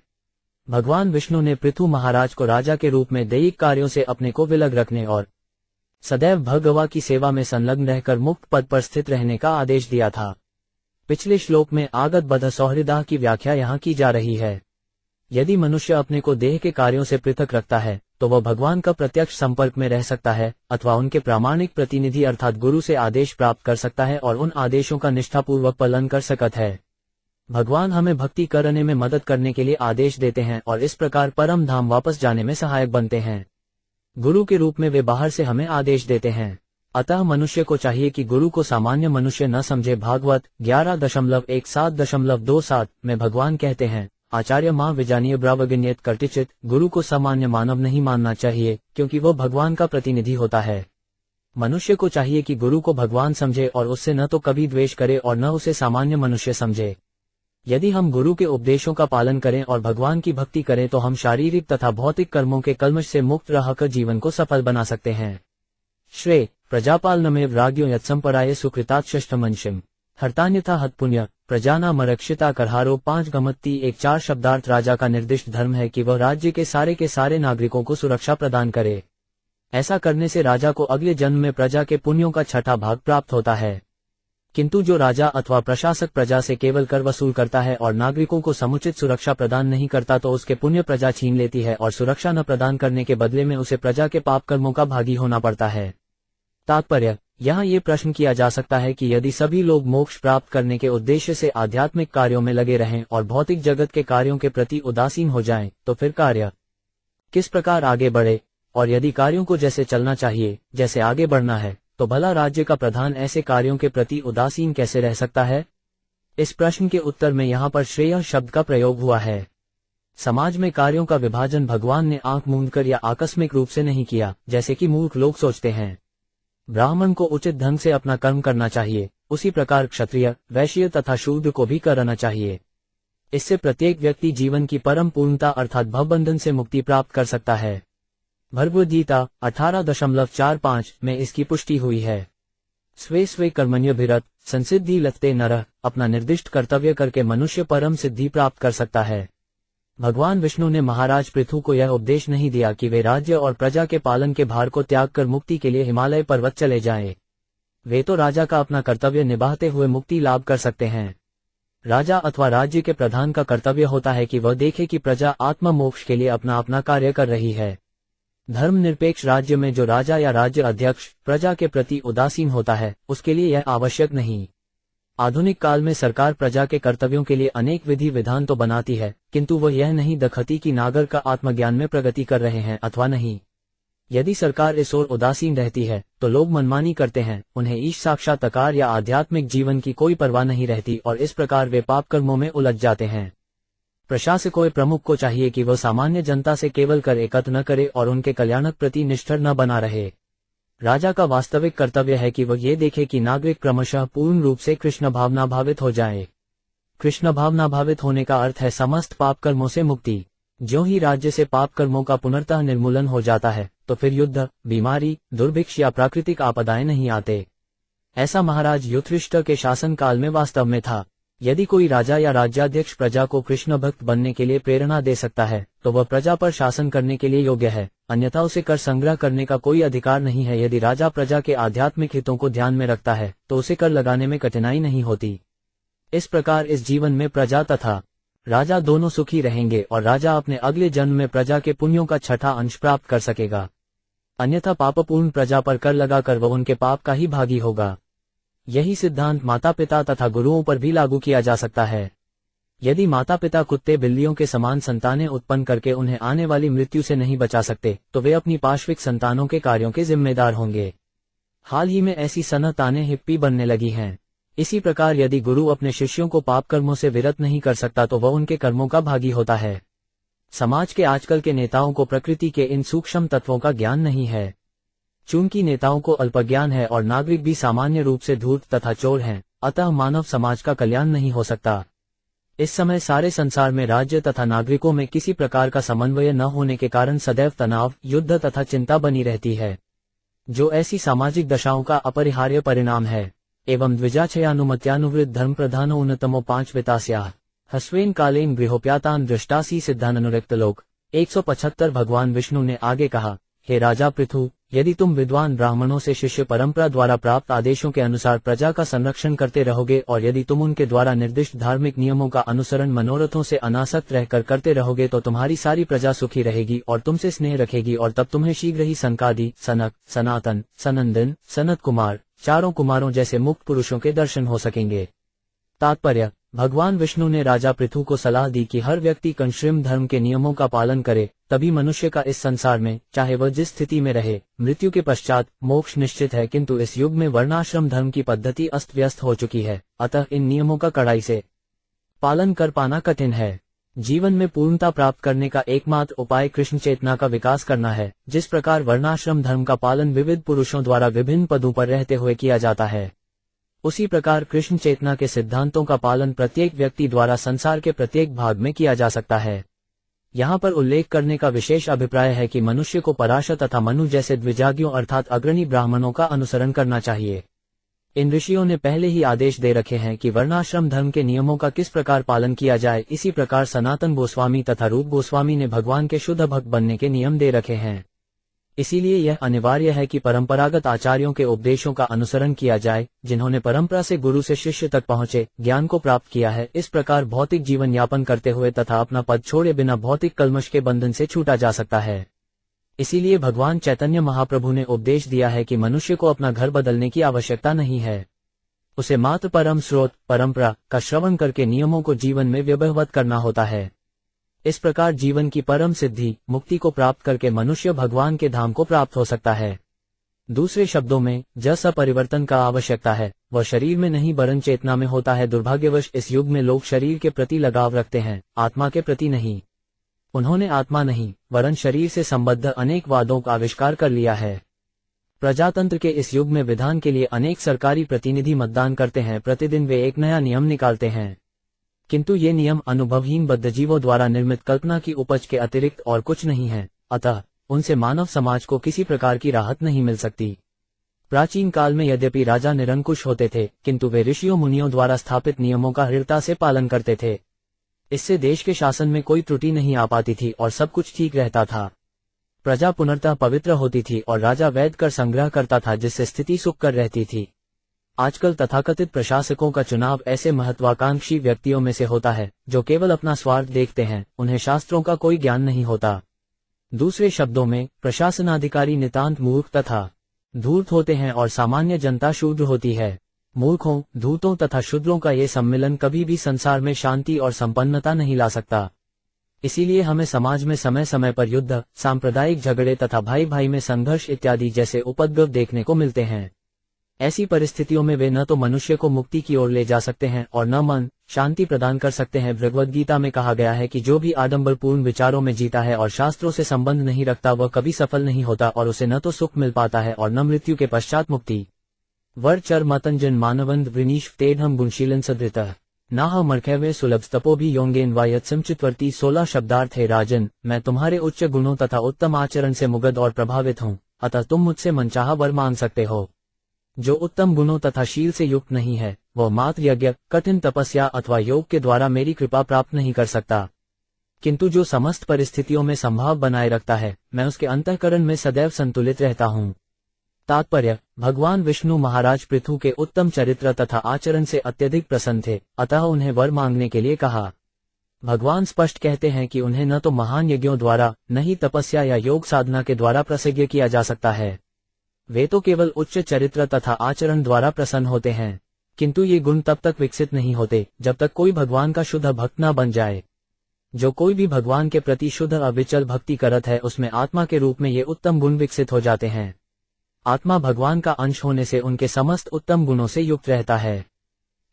भगवान विष्णु ने पृथु महाराज को राजा के रूप में दैहिक कार्यों से अपने को विलग रखने और सदैव भगवा की सेवा में संलग्न रहकर मुक्त पद पर स्थित रहने का आदेश दिया था। पिछले श्लोक में आगत बद्ध सौहृदा की व्याख्या यहाँ की जा रही है। यदि मनुष्य अपने को देह के कार्यों से पृथक रखता है, तो वह भगवान का प्रत्यक्ष संपर्क में रह सकता है अथवा उनके प्रामाणिक प्रतिनिधि अर्थात गुरु से आदेश प्राप्त कर सकता है और उन आदेशों का निष्ठापूर्वक पालन कर सकता है। भगवान हमें भक्ति करने में मदद करने के लिए आदेश देते हैं और इस प्रकार परम धाम वापस जाने में सहायक बनते हैं। गुरु के रूप में वे बाहर से हमें आदेश देते हैं। अतः मनुष्य को चाहिए कि गुरु को सामान्य मनुष्य न समझे। भागवत 11.1.7.27 में भगवान कहते हैं, आचार्य मां विजानीय ब्रावगिन्यत कर्तिचित। गुरु को सामान्य मानव नहीं मानना चाहिए, क्योंकि वह भगवान का प्रतिनिधि होता है। मनुष्य को चाहिए कि गुरु को भगवान समझे और उससे न तो कभी द्वेष करे और न उसे सामान्य मनुष्य समझे। यदि हम गुरु के उपदेशों का पालन करें और भगवान की भक्ति करें तो हम शारीरिक तथा भौतिक कर्मों के कल्मश से मुक्त रहकर जीवन को सफल बना सकते हैं। श्रेय प्रजापालनमेव राज्ञो यत्संपराय सुकृताच्छष्टमंशिम हर्तान्यथा हतपुण्य प्रजानामरक्षिता करहारो 5 गमत्ती 1-4 शब्दार्थ। राजा का निर्दिष्ट धर्म है कि वह राज्य के सारे नागरिकों को सुरक्षा प्रदान करे। ऐसा करने से राजा को अगले जन्म में प्रजा के पुण्यों का 6ठा भाग प्राप्त होता है। किंतु जो राजा अथवा प्रशासक प्रजा से केवल कर वसूल करता है और नागरिकों को समुचित सुरक्षा प्रदान नहीं करता तो उसके पुण्य प्रजा छीन लेती है और सुरक्षा न प्रदान करने के बदले में उसे प्रजा के पाप कर्मों का भागी होना पड़ता है। तात्पर्य, यहाँ ये प्रश्न किया जा सकता है कि यदि सभी लोग मोक्ष प्राप्त करने के उद्देश्य से आध्यात्मिक कार्यों में लगे रहें और भौतिक जगत के कार्यों के प्रति उदासीन हो जाएं, तो फिर कार्य किस प्रकार आगे बढ़े, और यदि कार्यों को जैसे चलना चाहिए जैसे आगे बढ़ना है, तो भला राज्य का प्रधान ऐसे कार्यों के प्रति उदासीन कैसे रह सकता है? इस प्रश्न के उत्तर में यहाँ पर श्रेय शब्द का प्रयोग हुआ है। समाज में कार्यों का विभाजन भगवान ने आंख मूंद कर या आकस्मिक रूप से नहीं किया, जैसे कि मूर्ख लोग सोचते हैं। ब्राह्मण को उचित ढंग से अपना कर्म करना चाहिए, उसी प्रकार क्षत्रिय, वैश्य तथा शूद्र को भी करना चाहिए। इससे प्रत्येक व्यक्ति जीवन की परम पूर्णता अर्थात भवबंधन से मुक्ति प्राप्त कर सकता है। भगवद गीता 18.45 में इसकी पुष्टि हुई है। स्वे स्वे कर्मण्यभिरत संसिद्धि लत्ते नरः, अपना निर्दिष्ट कर्तव्य करके मनुष्य परम सिद्धि प्राप्त कर सकता है। भगवान विष्णु ने महाराज पृथु को यह उपदेश नहीं दिया कि वे राज्य और प्रजा के पालन के भार को त्याग कर मुक्ति के लिए हिमालय पर्वत चले जाएं। वे तो राजा का अपना कर्तव्य निभाते हुए मुक्ति लाभ कर सकते हैं। राजा अथवा राज्य के प्रधान का कर्तव्य होता है कि वह देखे कि प्रजा आत्म मोक्ष के लिए अपना अपना कार्य कर रही है। धर्मनिरपेक्ष राज्य में जो राजा या राज्य अध्यक्ष प्रजा के प्रति उदासीन होता है, उसके लिए यह आवश्यक नहीं। आधुनिक काल में सरकार प्रजा के कर्तव्यों के लिए अनेक विधि विधान तो बनाती है, किंतु वह यह नहीं देखती कि नागर का आत्मज्ञान में प्रगति कर रहे हैं अथवा नहीं। यदि सरकार इस ओर उदासीन रहती है तो लोग मनमानी करते हैं, उन्हें ईश साक्षात्कार या आध्यात्मिक जीवन की कोई परवाह नहीं रहती और इस प्रकार वे पाप कर्मों में उलझ जाते हैं। प्रशासकों प्रमुख को चाहिए कि वह सामान्य जनता से केवल कर एकत्र न करे और उनके कल्याणक प्रति निष्ठर न बना रहे। राजा का वास्तविक कर्तव्य है कि वह ये देखे कि नागरिक क्रमशः पूर्ण रूप से कृष्ण भावना भावित हो जाए। कृष्ण भावना भावित होने का अर्थ है समस्त पाप कर्मों से मुक्ति। ज्यों ही राज्य से पाप कर्मों का पुनर्तः निर्मूलन हो जाता है तो फिर युद्ध, बीमारी, दुर्भिक्ष या प्राकृतिक आपदाएं नहीं आते। ऐसा महाराज युधिष्ठिर के शासन काल में वास्तव में था। यदि कोई राजा या राज्याध्यक्ष प्रजा को कृष्ण भक्त बनने के लिए प्रेरणा दे सकता है तो वह प्रजा पर शासन करने के लिए योग्य है, अन्यथा उसे कर संग्रह करने का कोई अधिकार नहीं है। यदि राजा प्रजा के आध्यात्मिक हितों को ध्यान में रखता है तो उसे कर लगाने में कठिनाई नहीं होती। इस प्रकार इस जीवन में प्रजा तथा राजा दोनों सुखी रहेंगे और राजा अपने अगले जन्म में प्रजा के पुण्यों का 6ठा अंश प्राप्त कर सकेगा। अन्यथा पापपूर्ण प्रजा पर कर लगाकर वह उनके पाप का ही भागी होगा। यही सिद्धांत माता पिता तथा गुरुओं पर भी लागू किया जा सकता है। यदि माता पिता कुत्ते बिल्लियों के समान संतानें उत्पन्न करके उन्हें आने वाली मृत्यु से नहीं बचा सकते तो वे अपनी पार्श्विक संतानों के कार्यों के जिम्मेदार होंगे। हाल ही में ऐसी सनतानें हिप्पी बनने लगी हैं। इसी प्रकार यदि गुरु अपने शिष्यों को पाप कर्मों से विरत नहीं कर सकता तो वह उनके कर्मों का भागी होता है। समाज के आजकल के नेताओं को प्रकृति के इन सूक्ष्म तत्वों का ज्ञान नहीं है। चूंकि नेताओं को अल्पज्ञान है और नागरिक भी सामान्य रूप से धूर्त तथा चोर हैं, अतः मानव समाज का कल्याण नहीं हो सकता। इस समय सारे संसार में राज्य तथा नागरिकों में किसी प्रकार का समन्वय न होने के कारण सदैव तनाव, युद्ध तथा चिंता बनी रहती है, जो ऐसी सामाजिक दशाओं का अपरिहार्य परिणाम है। एवं द्विजाक्षयानुमत्यानुवृत्त धर्म प्रधानो उन्नतमो 5 वितास्याः हस्वेन कालेन गृहोप्यातान दृष्टासी सिद्धानुरक्त लोक। 175 भगवान विष्णु ने आगे कहा, हे राजा पृथु, यदि तुम विद्वान ब्राह्मणों से शिष्य परंपरा द्वारा प्राप्त आदेशों के अनुसार प्रजा का संरक्षण करते रहोगे और यदि तुम उनके द्वारा निर्दिष्ट धार्मिक नियमों का अनुसरण मनोरथों से अनासक्त रहकर करते रहोगे तो तुम्हारी सारी प्रजा सुखी रहेगी और तुमसे स्नेह रखेगी और तब तुम्हें शीघ्र ही सनकादि, सनक, सनातन, सनंदन, सनत कुमार, चारों कुमारों जैसे मुक्त पुरुषों के दर्शन हो सकेंगे। तात्पर्य, भगवान विष्णु ने राजा पृथु को सलाह दी कि हर व्यक्ति कंश्रिम धर्म के नियमों का पालन करे, तभी मनुष्य का इस संसार में, चाहे वह जिस स्थिति में रहे, मृत्यु के पश्चात मोक्ष निश्चित है। किंतु इस युग में वर्णाश्रम धर्म की पद्धति अस्त व्यस्त हो चुकी है, अतः इन नियमों का कड़ाई से पालन कर पाना कठिन है। जीवन में पूर्णता प्राप्त करने का एकमात्र उपाय कृष्ण चेतना का विकास करना है। जिस प्रकार वर्णाश्रम धर्म का पालन विविध पुरुषों द्वारा विभिन्न पदों पर रहते हुए किया जाता है, उसी प्रकार कृष्ण चेतना के सिद्धांतों का पालन प्रत्येक व्यक्ति द्वारा संसार के प्रत्येक भाग में किया जा सकता है। यहाँ पर उल्लेख करने का विशेष अभिप्राय है कि मनुष्य को पराशर तथा मनु जैसे द्विजागियों अर्थात अग्रणी ब्राह्मणों का अनुसरण करना चाहिए। इन ऋषियों ने पहले ही आदेश दे रखे हैं कि वर्णाश्रम धर्म के नियमों का किस प्रकार पालन किया जाए। इसी प्रकार सनातन गोस्वामी तथा रूप गोस्वामी ने भगवान के शुद्ध भक्त बनने के नियम दे रखे हैं। इसीलिए यह अनिवार्य है कि परंपरागत आचार्यों के उपदेशों का अनुसरण किया जाए, जिन्होंने परंपरा से गुरु से शिष्य तक पहुंचे ज्ञान को प्राप्त किया है। इस प्रकार भौतिक जीवन यापन करते हुए तथा अपना पद छोड़े बिना भौतिक कल्मश के बंधन से छूटा जा सकता है। इसीलिए भगवान चैतन्य महाप्रभु ने उपदेश दिया है कि मनुष्य को अपना घर बदलने की आवश्यकता नहीं है, उसे मात्र परम स्रोत परंपरा का श्रवण करके नियमों को जीवन में व्यवहार करना होता है। इस प्रकार जीवन की परम सिद्धि मुक्ति को प्राप्त करके मनुष्य भगवान के धाम को प्राप्त हो सकता है। दूसरे शब्दों में जैसा परिवर्तन का आवश्यकता है वह शरीर में नहीं वरन चेतना में होता है। दुर्भाग्यवश इस युग में लोग शरीर के प्रति लगाव रखते हैं, आत्मा के प्रति नहीं। उन्होंने आत्मा नहीं वरन शरीर से संबद्ध अनेक वादों का आविष्कार कर लिया है। प्रजातंत्र के इस युग में विधान के लिए अनेक सरकारी प्रतिनिधि मतदान करते हैं। प्रतिदिन वे एक नया नियम निकालते हैं, किंतु ये नियम अनुभवहीन बद्धजीवों द्वारा निर्मित कल्पना की उपज के अतिरिक्त और कुछ नहीं है। अतः उनसे मानव समाज को किसी प्रकार की राहत नहीं मिल सकती। प्राचीन काल में यद्यपि राजा निरंकुश होते थे, किंतु वे ऋषियों मुनियों द्वारा स्थापित नियमों का दृढ़ता से पालन करते थे। इससे देश के शासन में कोई त्रुटि नहीं आ पाती थी और सब कुछ ठीक रहता था। प्रजा पुनर्तः पवित्र होती थी और राजा वैद कर संग्रह करता था, जिससे स्थिति सुख कर रहती थी। आजकल तथाकथित प्रशासकों का चुनाव ऐसे महत्वाकांक्षी व्यक्तियों में से होता है जो केवल अपना स्वार्थ देखते हैं, उन्हें शास्त्रों का कोई ज्ञान नहीं होता। दूसरे शब्दों में प्रशासनाधिकारी नितांत मूर्ख तथा धूर्त होते हैं और सामान्य जनता शूद्र होती है। मूर्खों, धूर्तों तथा शूद्रों का ये सम्मिलन कभी भी संसार में शांति और संपन्नता नहीं ला सकता। इसीलिए हमें समाज में समय समय पर युद्ध, सांप्रदायिक झगड़े तथा भाई भाई में संघर्ष इत्यादि जैसे उपद्रव देखने को मिलते हैं। ऐसी परिस्थितियों में वे न तो मनुष्य को मुक्ति की ओर ले जा सकते हैं और न मन शांति प्रदान कर सकते हैं। भगवद गीता में कहा गया है कि जो भी आडंबरपूर्ण विचारों में जीता है और शास्त्रों से संबंध नहीं रखता वह कभी सफल नहीं होता और उसे न तो सुख मिल पाता है और न मृत्यु के पश्चात मुक्ति। वर चर मतंजन मानवंद वृनीश तेढ़म गुणशीलन सदृतः नाह मर्खैवे सुलभ तपो भी योंगेन वायत्समचितवर्ती। 16 शब्दार्थ है राजन, मैं तुम्हारे उच्च गुणों तथा उत्तम आचरण से मुग्ध और प्रभावित हूँ, अतः तुम मुझसे मनचाहा वर मांग सकते हो। जो उत्तम गुणों तथा शील से युक्त नहीं है वह मात्र यज्ञ, कठिन तपस्या अथवा योग के द्वारा मेरी कृपा प्राप्त नहीं कर सकता, किंतु जो समस्त परिस्थितियों में संभाव बनाए रखता है मैं उसके अंतःकरण में सदैव संतुलित रहता हूँ। तात्पर्य, भगवान विष्णु महाराज पृथु के उत्तम चरित्र तथा आचरण से अत्यधिक प्रसन्न थे, अतः उन्हें वर मांगने के लिए कहा। भगवान स्पष्ट कहते हैं कि उन्हें न तो महान यज्ञों द्वारा न ही तपस्या या योग साधना के द्वारा प्रसिद्ध किया जा सकता है, वे तो केवल उच्च चरित्र तथा आचरण द्वारा प्रसन्न होते हैं। किंतु ये गुण तब तक विकसित नहीं होते जब तक कोई भगवान का शुद्ध भक्त न बन जाए। जो कोई भी भगवान के प्रति शुद्ध अविचल भक्ति करत है उसमें आत्मा के रूप में ये उत्तम गुण विकसित हो जाते हैं। आत्मा भगवान का अंश होने से उनके समस्त उत्तम गुणों से युक्त रहता है,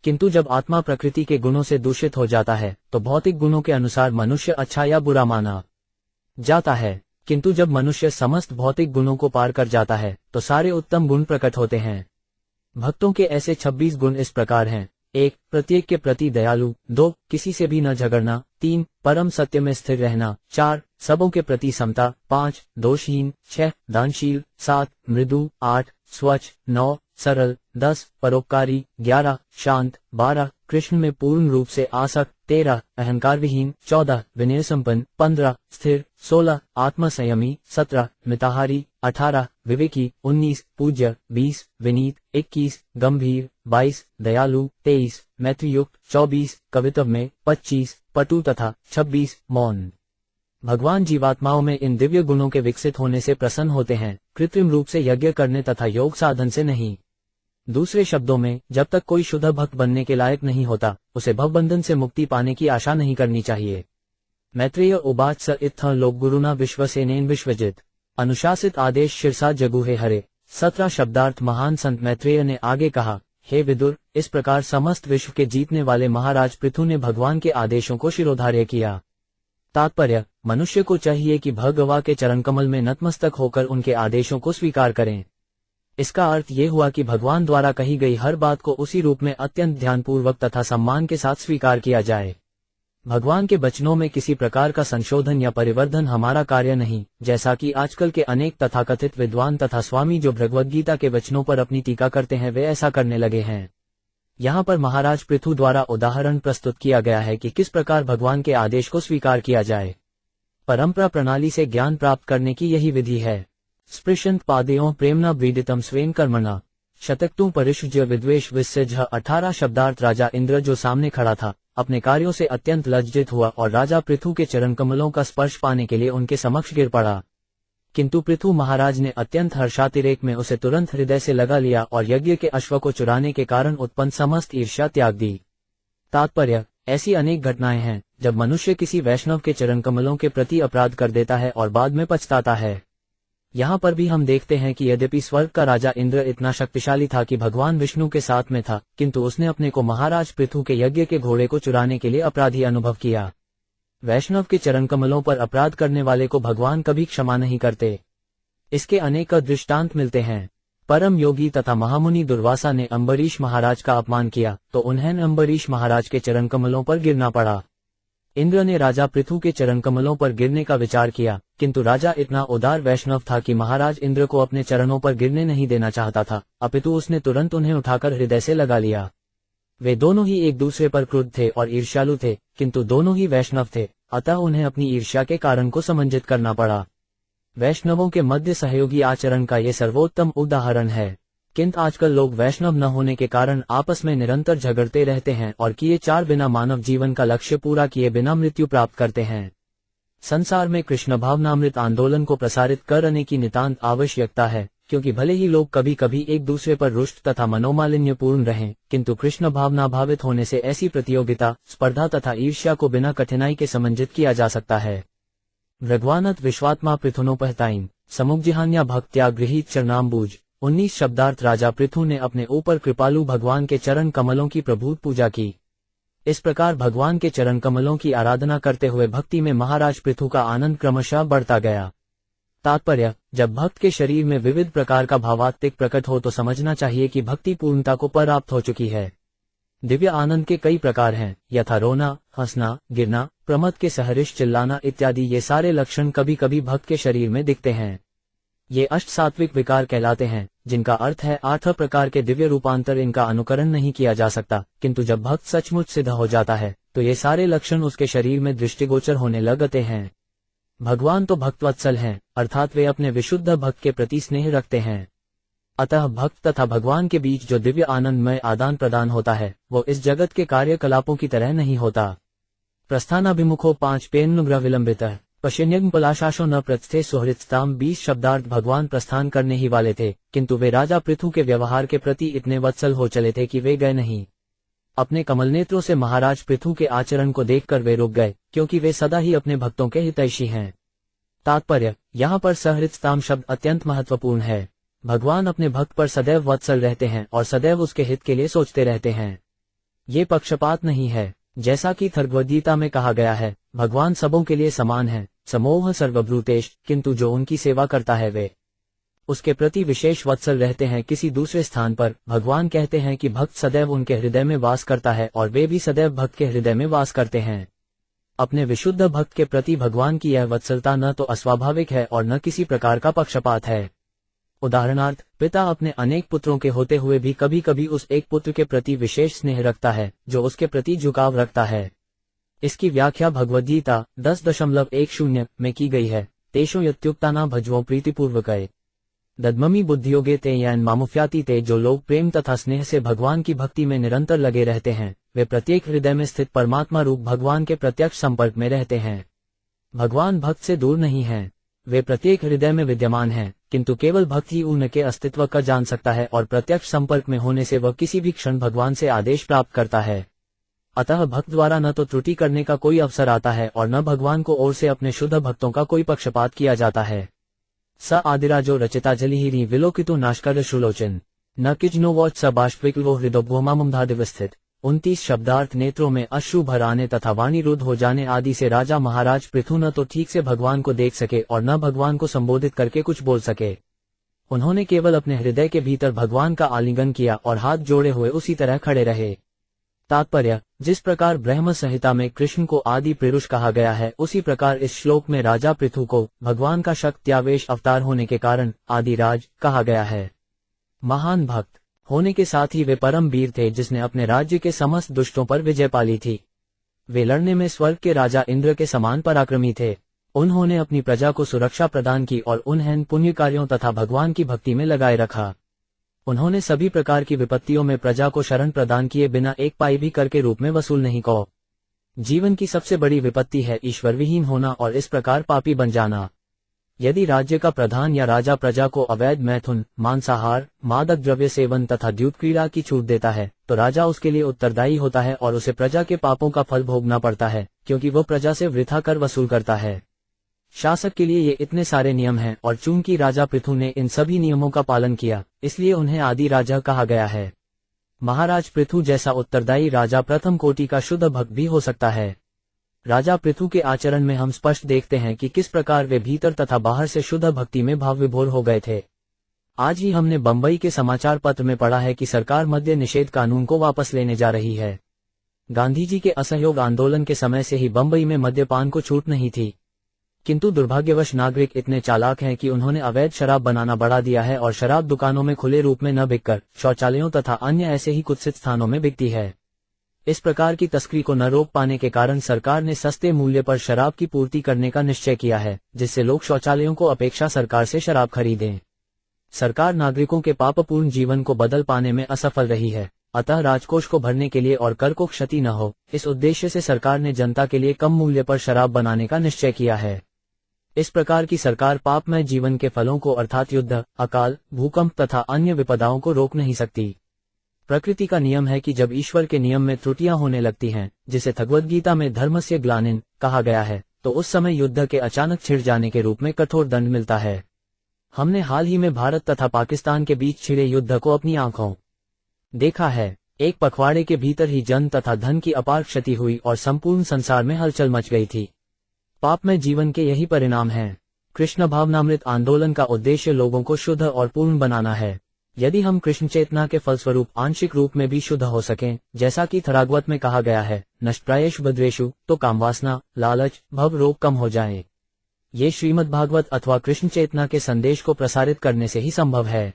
किंतु जब आत्मा प्रकृति के गुणों से दूषित हो जाता है तो भौतिक गुणों के अनुसार मनुष्य अच्छा या बुरा माना जाता है। किंतु जब मनुष्य समस्त भौतिक गुणों को पार कर जाता है तो सारे उत्तम गुण प्रकट होते हैं। भक्तों के ऐसे 26 गुण इस प्रकार हैं: 1. प्रत्येक के प्रति दयालु, 2. किसी से भी न झगड़ना, 3. परम सत्य में स्थिर रहना, 4. सबों के प्रति समता, 5. दोषहीन, 6. दानशील, 7. मृदु, 8. स्वच्छ, 9. सरल, 10. परोपकारी, 11. शांत, 12. कृष्ण में पूर्ण रूप से आसक्त, 13. अहंकार विहीन, 14. विनय संपन्न, 15. स्थिर, 16. आत्मसंयमी, 17. मिताहारी, 18. विवेकी, 19. पूज्य, 20. विनीत, 21. गंभीर, 22. दयालु, 23. मैत्रीयुक्त, 24. कवित्व में, 25. पटु तथा 26. मौन। भगवान जीवात्माओं में इन दिव्य गुणों के विकसित होने से प्रसन्न होते हैं, कृत्रिम रूप से यज्ञ करने तथा योग साधन से नहीं। दूसरे शब्दों में, जब तक कोई शुद्ध भक्त बनने के लायक नहीं होता उसे भवबंधन से मुक्ति पाने की आशा नहीं करनी चाहिए। मैत्रेय उवाच स इत्थं लोक गुरुना विश्वसेनेन विश्वजित अनुशासित आदेश शिरसा जगुहे हरे। 17 शब्दार्थ। महान संत मैत्रेय ने आगे कहा, हे विदुर, इस प्रकार समस्त विश्व के जीतने वाले महाराज पृथु ने भगवान के आदेशों को शिरोधार्य किया। तात्पर्य, मनुष्य को चाहिए कि भगवा के चरण कमल में नतमस्तक होकर उनके आदेशों को स्वीकार करें। इसका अर्थ ये हुआ कि भगवान द्वारा कही गई हर बात को उसी रूप में अत्यंत ध्यानपूर्वक तथा सम्मान के साथ स्वीकार किया जाए। भगवान के वचनों में किसी प्रकार का संशोधन या परिवर्धन हमारा कार्य नहीं, जैसा कि आजकल के अनेक तथाकथित विद्वान तथा स्वामी जो भगवद गीता के वचनों पर अपनी टीका करते हैं वे ऐसा करने लगे हैं। यहाँ पर महाराज पृथु द्वारा उदाहरण प्रस्तुत किया गया है कि किस प्रकार भगवान के आदेश को स्वीकार किया जाए। परंपरा प्रणाली से ज्ञान प्राप्त करने की यही विधि है। स्पृशंत पादेयों प्रेमना व्रीडितम स्वेन कर्मणा शतक्तु परिशुज्य विद्वेष विसृज 18 शब्दार्थ। राजा इंद्र जो सामने खड़ा था अपने कार्यों से अत्यंत लज्जित हुआ और राजा पृथु के चरण कमलों का स्पर्श पाने के लिए उनके समक्ष गिर पड़ा, किंतु पृथु महाराज ने अत्यंत हर्षातिरेक में उसे तुरंत हृदय से लगा लिया और यज्ञ के अश्व को चुराने के कारण उत्पन्न समस्त ईर्ष्या त्याग दी। तात्पर्य, ऐसी अनेक घटनाएं हैं जब मनुष्य किसी वैष्णव के चरण कमलों के प्रति अपराध कर देता है और बाद में पछताता है। यहाँ पर भी हम देखते हैं कि यद्यपि स्वर्ग का राजा इंद्र इतना शक्तिशाली था कि भगवान विष्णु के साथ में था, किंतु उसने अपने को महाराज पृथु के यज्ञ के घोड़े को चुराने के लिए अपराधी अनुभव किया। वैष्णव के चरण कमलों पर अपराध करने वाले को भगवान कभी क्षमा नहीं करते। इसके अनेक दृष्टांत मिलते हैं। परम योगी तथा महामुनि दुर्वासा ने अम्बरीश महाराज का अपमान किया तो उन्हें अम्बरीश महाराज के चरण कमलों पर गिरना पड़ा। इंद्र ने राजा पृथु के चरण कमलों पर गिरने का विचार किया, किंतु राजा इतना उदार वैष्णव था कि महाराज इंद्र को अपने चरणों पर गिरने नहीं देना चाहता था, अपितु उसने तुरंत उन्हें उठाकर हृदय से लगा लिया। वे दोनों ही एक दूसरे पर क्रुद्ध थे और ईर्ष्यालु थे, किंतु दोनों ही वैष्णव थे, अतः उन्हें अपनी ईर्ष्या के कारण को समंजित करना पड़ा। वैष्णवों के मध्य सहयोगी आचरण का ये सर्वोत्तम उदाहरण है। किंतु आजकल लोग वैष्णव न होने के कारण आपस में निरंतर झगड़ते रहते हैं और किए चार बिना मानव जीवन का लक्ष्य पूरा किए बिना मृत्यु प्राप्त करते हैं। संसार में कृष्ण भावनामृत आंदोलन को प्रसारित करने की नितांत आवश्यकता है, क्योंकि भले ही लोग कभी कभी एक दूसरे पर रुष्ट तथा मनोमालिन्यपूर्ण रहें, किंतु कृष्ण भावना भावित होने से ऐसी प्रतियोगिता, स्पर्धा तथा ईर्ष्या को बिना कठिनाई के समंजित किया जा सकता है। भगवानत विश्वात्मा पृथुनोपहताइन समुग्जिहान्या भक्त्या गृहीत चरणाम्बुज 19 शब्दार्थ। राजा पृथु ने अपने ऊपर कृपालु भगवान के चरण कमलों की प्रभुत पूजा की। इस प्रकार भगवान के चरण कमलों की आराधना करते हुए भक्ति में महाराज पृथु का आनंद क्रमशः बढ़ता गया। तात्पर्य, जब भक्त के शरीर में विविध प्रकार का भावात्मिक प्रकट हो तो समझना चाहिए कि भक्ति पूर्णता को प्राप्त हो चुकी है। दिव्य आनंद के कई प्रकार हैं, यथा रोना, हंसना, गिरना, प्रमद के सहर्ष चिल्लाना इत्यादि। ये सारे लक्षण कभी कभी भक्त के शरीर में दिखते हैं। ये अष्ट सात्विक विकार कहलाते हैं, जिनका अर्थ है 8 प्रकार के दिव्य रूपांतर। इनका अनुकरण नहीं किया जा सकता, किंतु जब भक्त सचमुच सिद्ध हो जाता है तो ये सारे लक्षण उसके शरीर में दृष्टिगोचर होने लगते हैं। भगवान तो भक्तवत्सल हैं, अर्थात वे अपने विशुद्ध भक्त के प्रति स्नेह रखते हैं। अतः भक्त तथा भगवान के बीच जो दिव्य आनंदमय आदान प्रदान होता है वो इस जगत के कार्यकलापों की तरह नहीं होता। प्रस्थानाभिमुखो 5 पेन्नुग्रह विलंबित पश्यन्यज्ञ पलाशाशो न प्रस्थे सुहृत्स्ताम 20 शब्दार्थ। भगवान प्रस्थान करने ही वाले थे, किंतु वे राजा पृथु के व्यवहार के प्रति इतने वत्सल हो चले थे कि वे गए नहीं। अपने कमल नेत्रों से महाराज पृथु के आचरण को देखकर वे रुक गए, क्योंकि वे सदा ही अपने भक्तों के हितैषी हैं। तात्पर्य, यहाँ पर सहृत्स्ताम शब्द अत्यंत महत्वपूर्ण है। भगवान अपने भक्त पर सदैव वत्सल रहते हैं और सदैव उसके हित के लिए सोचते रहते हैं। ये पक्षपात नहीं है। जैसा कि भगवद्गीता में कहा गया है, भगवान सबों के लिए समान है, समोह सर्वभूतेश, किंतु जो उनकी सेवा करता है वे उसके प्रति विशेष वत्सल रहते हैं। किसी दूसरे स्थान पर भगवान कहते हैं कि भक्त सदैव उनके हृदय में वास करता है और वे भी सदैव भक्त के हृदय में वास करते हैं। अपने विशुद्ध भक्त के प्रति भगवान की यह वत्सलता न तो अस्वाभाविक है और न किसी प्रकार का पक्षपात है। उदाहरणार्थ, पिता अपने अनेक पुत्रों के होते हुए भी कभी कभी उस एक पुत्र के प्रति विशेष स्नेह रखता है जो उसके प्रति झुकाव रखता है। इसकी व्याख्या भगवद्गीता 10.10 में की गई है। तेषु यत्युक्ताना भजवो प्रीतिपूर्वकय दद्ममी बुद्धियोगे ते यैन मामुफ्याति ते। जो लोग प्रेम तथा स्नेह से भगवान की भक्ति में निरंतर लगे रहते हैं वे प्रत्येक हृदय में स्थित परमात्मा रूप भगवान के प्रत्यक्ष संपर्क में रहते हैं। भगवान भक्त से दूर नहीं हैं, वे प्रत्येक हृदय में विद्यमान हैं, किंतु केवल भक्त ही उनके अस्तित्व का जान सकता है और प्रत्यक्ष संपर्क में होने से वह किसी भी क्षण भगवान से आदेश प्राप्त करता है। अतः भक्त द्वारा न तो त्रुटि करने का कोई अवसर आता है और न भगवान को ओर से अपने शुद्ध भक्तों का कोई पक्षपात किया जाता है। स आदिराजो रचिता जलिहिरी विलोकितो नाशकर शुलोचन न किजनो वॉच स बाष्पिकलो हृदोभोमामुमधादिवस्थित। 29 शब्दार्थ। नेत्रों में अश्रु भर आने तथा वाणी रुद्ध हो जाने आदि से राजा महाराज पृथु न तो ठीक से भगवान को देख सके और न भगवान को संबोधित करके कुछ बोल सके। उन्होंने केवल अपने हृदय के भीतर भगवान का आलिंगन किया और हाथ जोड़े हुए उसी तरह खड़े रहे। तात्पर्य, जिस प्रकार ब्रह्म संहिता में कृष्ण को आदि पुरुष कहा गया है, उसी प्रकार इस श्लोक में राजा पृथु को भगवान का शक्त्यावेश अवतार होने के कारण आदिराज कहा गया है। महान भक्त होने के साथ ही वे परम वीर थे जिसने अपने राज्य के समस्त दुष्टों पर विजय पाली थी। वे लड़ने में स्वर्ग के राजा इंद्र के समान पराक्रमी थे। उन्होंने अपनी प्रजा को सुरक्षा प्रदान की और उन्हें पुण्य कार्यों तथा भगवान की भक्ति में लगाए रखा। उन्होंने सभी प्रकार की विपत्तियों में प्रजा को शरण प्रदान किए बिना एक पाई भी कर के रूप में वसूल नहीं को। जीवन की सबसे बड़ी विपत्ति है ईश्वर विहीन होना और इस प्रकार पापी बन जाना। यदि राज्य का प्रधान या राजा प्रजा को अवैध मैथुन, मांसाहार, मादक द्रव्य सेवन तथा द्यूत क्रीड़ा की छूट देता है, तो राजा उसके लिए उत्तरदायी होता है और उसे प्रजा के पापों का फल भोगना पड़ता है, क्योंकि वो प्रजा से वृथा कर वसूल करता है। शासक के लिए ये इतने सारे नियम हैं और चूंकि राजा पृथु ने इन सभी नियमों का पालन किया, इसलिए उन्हें आदि राजा कहा गया है। महाराज पृथु जैसा उत्तरदायी राजा प्रथम कोटि का शुद्ध भक्त भी हो सकता है। राजा पृथु के आचरण में हम स्पष्ट देखते हैं कि किस प्रकार वे भीतर तथा बाहर से शुद्ध भक्ति में भाव विभोर हो गए थे। आज ही हमने बंबई के समाचार पत्र में पढ़ा है कि सरकार मद्य निषेध कानून को वापस लेने जा रही है। गांधी जी के असहयोग आंदोलन के समय से ही बंबई में मद्यपान को छूट नहीं थी, किंतु दुर्भाग्यवश नागरिक इतने चालाक हैं कि उन्होंने अवैध शराब बनाना बढ़ा दिया है और शराब दुकानों में खुले रूप में न बिककर शौचालयों तथा अन्य ऐसे ही कुत्सित स्थानों में बिकती है। इस प्रकार की तस्करी को न रोक पाने के कारण सरकार ने सस्ते मूल्य पर शराब की पूर्ति करने का निश्चय किया है, जिससे लोग शौचालयों को अपेक्षा सरकार से शराब खरीदें। सरकार नागरिकों के पापपूर्ण जीवन को बदल पाने में असफल रही है, अतः राजकोष को भरने के लिए और कर को क्षति न हो, इस उद्देश्य से सरकार ने जनता के लिए कम मूल्य पर शराब बनाने का निश्चय किया है। इस प्रकार की सरकार पापमय जीवन के फलों को अर्थात युद्ध, अकाल, भूकंप तथा अन्य विपदाओं को रोक नहीं सकती। प्रकृति का नियम है कि जब ईश्वर के नियम में त्रुटियां होने लगती हैं, जिसे भगवद्गीता में धर्मस्य ग्लानिन कहा गया है, तो उस समय युद्ध के अचानक छिड़ जाने के रूप में कठोर दंड मिलता है। हमने हाल ही में भारत तथा पाकिस्तान के बीच छिड़े युद्ध को अपनी आंखों देखा है। एक पखवाड़े के भीतर ही जन तथा धन की अपार क्षति हुई और संपूर्ण संसार में हलचल मच गई थी। पाप में जीवन के यही परिणाम हैं। कृष्ण भावनामृत आंदोलन का उद्देश्य लोगों को शुद्ध और पूर्ण बनाना है। यदि हम कृष्ण चेतना के फलस्वरूप आंशिक रूप में भी शुद्ध हो सकें, जैसा कि थरागवत में कहा गया है, नष्टप्रायेषु भद्रेषु, तो कामवासना, लालच, भव रोग कम हो जाएं। ये श्रीमद् भागवत अथवा कृष्ण चेतना के संदेश को प्रसारित करने से ही संभव है।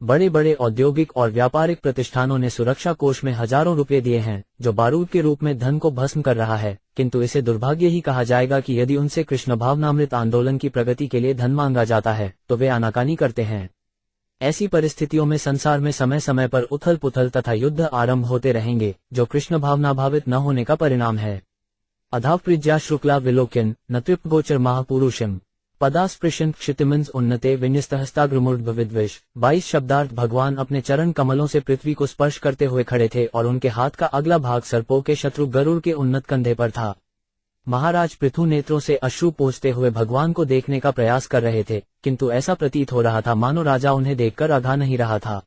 बड़े बड़े औद्योगिक और व्यापारिक प्रतिष्ठानों ने सुरक्षा कोष में हजारों रुपए दिए हैं, जो बारूद के रूप में धन को भस्म कर रहा है, किंतु इसे दुर्भाग्य ही कहा जाएगा कि यदि उनसे कृष्ण भावनामृत आंदोलन की प्रगति के लिए धन मांगा जाता है, तो वे आनाकानी करते हैं। ऐसी परिस्थितियों में संसार में समय समय पर उथल पुथल तथा युद्ध आरंभ होते रहेंगे, जो कृष्ण भावनाभावित न होने का परिणाम है। अधावप्रिज्या शुक्ला विलोक्यन न तृप्तगोचर महापुरुषम पदास्पृशन क्षितिमंस उन्नते विन्यस्तहस्ताग्रमूर्ध्वविद्वेष। 22 शब्दार्थ। भगवान अपने चरण कमलों से पृथ्वी को स्पर्श करते हुए खड़े थे और उनके हाथ का अगला भाग सर्पों के शत्रु गरुड़ के उन्नत कंधे पर था। महाराज पृथु नेत्रों से अश्रु पोंछते हुए भगवान को देखने का प्रयास कर रहे थे, किंतु ऐसा प्रतीत हो रहा था मानो राजा उन्हें देखकर अघा नहीं रहा था।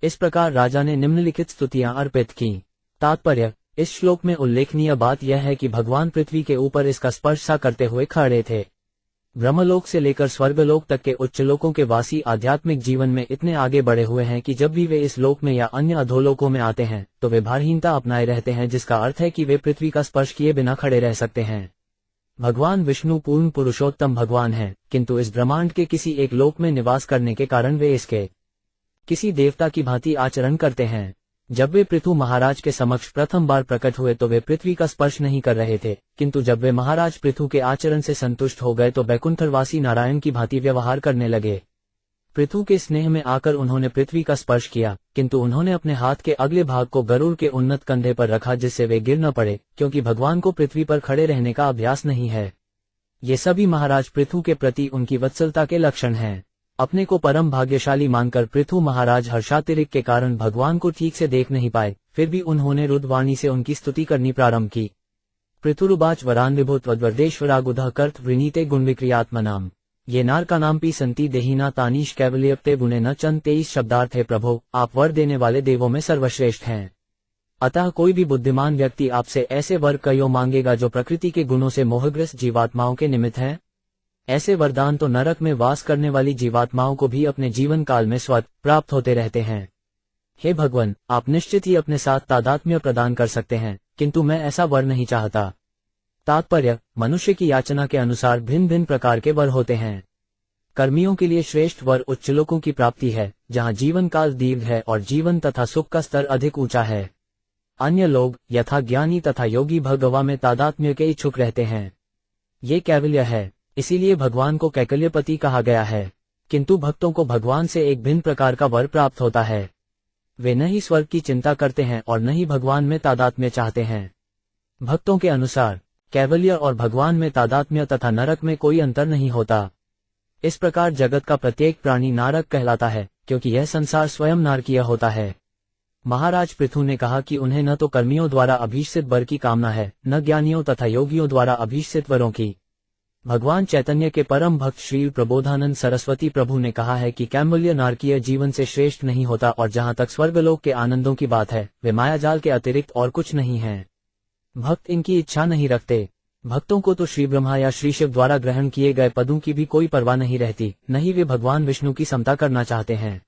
इस प्रकार राजा ने निम्नलिखित स्तुतियां अर्पित की। तात्पर्य, इस श्लोक में उल्लेखनीय बात यह है कि भगवान पृथ्वी के ऊपर इसका स्पर्श सा करते हुए खड़े थे। ब्रह्मलोक से लेकर स्वर्गलोक तक के उच्च लोकों के वासी आध्यात्मिक जीवन में इतने आगे बढ़े हुए हैं कि जब भी वे इस लोक में या अन्य अधोलोकों में आते हैं, तो वे भारहीनता अपनाए रहते हैं, जिसका अर्थ है कि वे पृथ्वी का स्पर्श किए बिना खड़े रह सकते हैं। भगवान विष्णु पूर्ण पुरुषोत्तम भगवान हैं, किंतु इस ब्रह्मांड के किसी एक लोक में निवास करने के कारण वे इसके किसी देवता की भांति आचरण करते हैं। जब वे पृथु महाराज के समक्ष प्रथम बार प्रकट हुए तो वे पृथ्वी का स्पर्श नहीं कर रहे थे, किंतु जब वे महाराज पृथु के आचरण से संतुष्ट हो गए तो वैकुंठवासी नारायण की भांति व्यवहार करने लगे। पृथु के स्नेह में आकर उन्होंने पृथ्वी का स्पर्श किया, किंतु उन्होंने अपने हाथ के अगले भाग को गरुड़ के उन्नत कंधे पर रखा, जिससे वे गिर न पड़े, क्योंकि भगवान को पृथ्वी पर खड़े रहने का अभ्यास नहीं है। ये सभी महाराज पृथु के प्रति उनकी वत्सलता के लक्षण हैं। अपने को परम भाग्यशाली मानकर पृथु महाराज हर्षातिरिक्त के कारण भगवान को ठीक से देख नहीं पाए, फिर भी उन्होंने रुद्रवाणी से उनकी स्तुति करनी प्रारंभ की। पृथुरुवाच वरान विभुत्वद्वर्देश्वरागुधः कर्त वृणीते गुणविक्रियात्मनाम ये नार का नाम पी संति देहीना तानीश कैवल्यप्ते गुणे न चंद 23 शब्दार्थ है। प्रभो, आप वर देने वाले देवों में सर्वश्रेष्ठ हैं, अतः कोई भी बुद्धिमान व्यक्ति आपसे ऐसे वर कयो मांगेगा जो प्रकृति के गुणों से मोहग्रस्त जीवात्माओं के निमित्त है। ऐसे वरदान तो नरक में वास करने वाली जीवात्माओं को भी अपने जीवन काल में स्वतः प्राप्त होते रहते हैं। हे भगवान, आप निश्चित ही अपने साथ तादात्म्य प्रदान कर सकते हैं, किंतु मैं ऐसा वर नहीं चाहता। तात्पर्य, मनुष्य की याचना के अनुसार भिन्न भिन्न प्रकार के वर होते हैं। कर्मियों के लिए श्रेष्ठ वर उच्च लोकों की प्राप्ति है, जहाँ जीवन काल दीर्घ है और जीवन तथा सुख का स्तर अधिक ऊंचा है। अन्य लोग यथा ज्ञानी तथा योगी भगवा में तादात्म्य के इच्छुक रहते हैं। ये कैवल्य है, इसीलिए भगवान को कैकल्यपति कहा गया है। किंतु भक्तों को भगवान से एक भिन्न प्रकार का वर प्राप्त होता है। वे न ही स्वर्ग की चिंता करते हैं और न ही भगवान में तादात्म्य चाहते हैं। भक्तों के अनुसार कैवल्य और भगवान में तादात्म्य तथा नरक में कोई अंतर नहीं होता। इस प्रकार जगत का प्रत्येक प्राणी नारक कहलाता है, क्योंकि यह संसार स्वयं नारकीय होता है। महाराज पृथु ने कहा कि उन्हें न तो कर्मियों द्वारा अभीष्टित वर की कामना है, न ज्ञानियों तथा योगियों द्वारा अभीष्टित वरों की। भगवान चैतन्य के परम भक्त श्री प्रबोधानंद सरस्वती प्रभु ने कहा है कि कैवल्य नारकीय जीवन से श्रेष्ठ नहीं होता, और जहाँ तक स्वर्गलोक के आनंदों की बात है, वे मायाजाल के अतिरिक्त और कुछ नहीं है। भक्त इनकी इच्छा नहीं रखते। भक्तों को तो श्री ब्रह्मा या श्री शिव द्वारा ग्रहण किए गए पदों की भी कोई परवाह नहीं रहती, न ही वे भगवान विष्णु की समता करना चाहते हैं।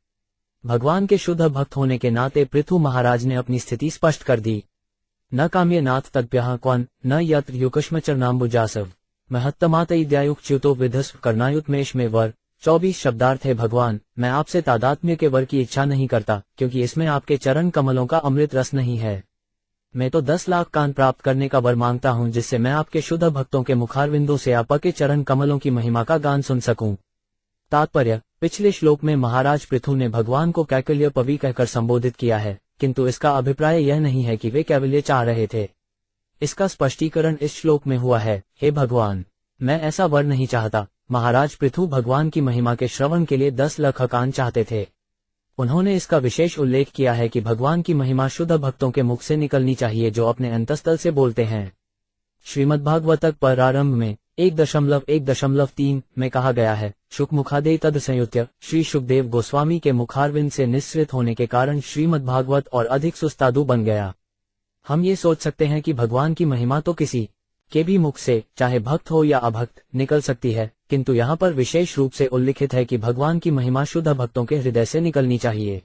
भगवान के शुद्ध भक्त होने के नाते पृथु महाराज ने अपनी स्थिति स्पष्ट कर दी। न काम्य नाथ तद्भ्यः क्वन न यत्र युकष्म चरणाम्बुजासव महत्तमात इद्यायुक्च्युतो विधस्व कर्णायुतमेश में वर। 24 शब्दार्थ है। भगवान, मैं आपसे तादात्म्य के वर की इच्छा नहीं करता, क्योंकि इसमें आपके चरण कमलों का अमृत रस नहीं है। मैं तो 10 लाख कान प्राप्त करने का वर मांगता हूँ, जिससे मैं आपके शुद्ध भक्तों के मुखारविंदों से आपके चरण कमलों की महिमा का गान सुन सकूं। तात्पर्य, पिछले श्लोक में महाराज पृथु ने भगवान को कैकल्य पवि कहकर संबोधित किया है, किंतु इसका अभिप्राय यह नहीं है कि वे कैवल्य चाह रहे थे। इसका स्पष्टीकरण इस श्लोक में हुआ है, हे भगवान, मैं ऐसा वर नहीं चाहता। महाराज पृथु भगवान की महिमा के श्रवण के लिए 10 लाख कान चाहते थे। उन्होंने इसका विशेष उल्लेख किया है कि भगवान की महिमा शुद्ध भक्तों के मुख से निकलनी चाहिए, जो अपने अंतस्थल से बोलते हैं। श्रीमद्भागवतक प्रारंभ में 1.1.3 में कहा गया है, शुकमुखादे तद संयुत्य। श्री सुखदेव गोस्वामी के मुखारविंद से निःसृत होने के कारण श्रीमद्भागवत और अधिक सुस्तादु बन गया। हम ये सोच सकते हैं कि भगवान की महिमा तो किसी के भी मुख से, चाहे भक्त हो या अभक्त, निकल सकती है, किंतु यहाँ पर विशेष रूप से उल्लिखित है कि भगवान की महिमा शुद्ध भक्तों के हृदय से निकलनी चाहिए।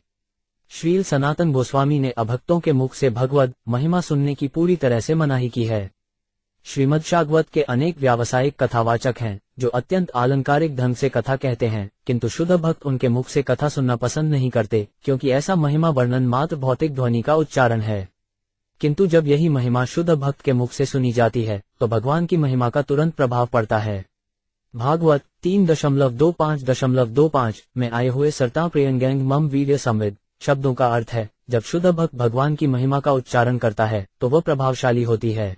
श्रील सनातन गोस्वामी ने अभक्तों के मुख से भगवद महिमा सुनने की पूरी तरह से मनाही की है। श्रीमद्भागवत के अनेक व्यावसायिक कथावाचक हैं, जो अत्यंत आलंकारिक ढंग से कथा कहते हैं, किंतु शुद्ध भक्त उनके मुख से कथा सुनना पसंद नहीं करते, क्योंकि ऐसा महिमा वर्णन मात्र भौतिक ध्वनि का उच्चारण है। किंतु जब यही महिमा शुद्ध भक्त के मुख से सुनी जाती है, तो भगवान की महिमा का तुरंत प्रभाव पड़ता है। भागवत 3.25.25 में आए हुए सर्ता प्रियंगैंग मम वीर्य संविद शब्दों का अर्थ है, जब शुद्ध भक्त भगवान की महिमा का उच्चारण करता है, तो वह प्रभावशाली होती है।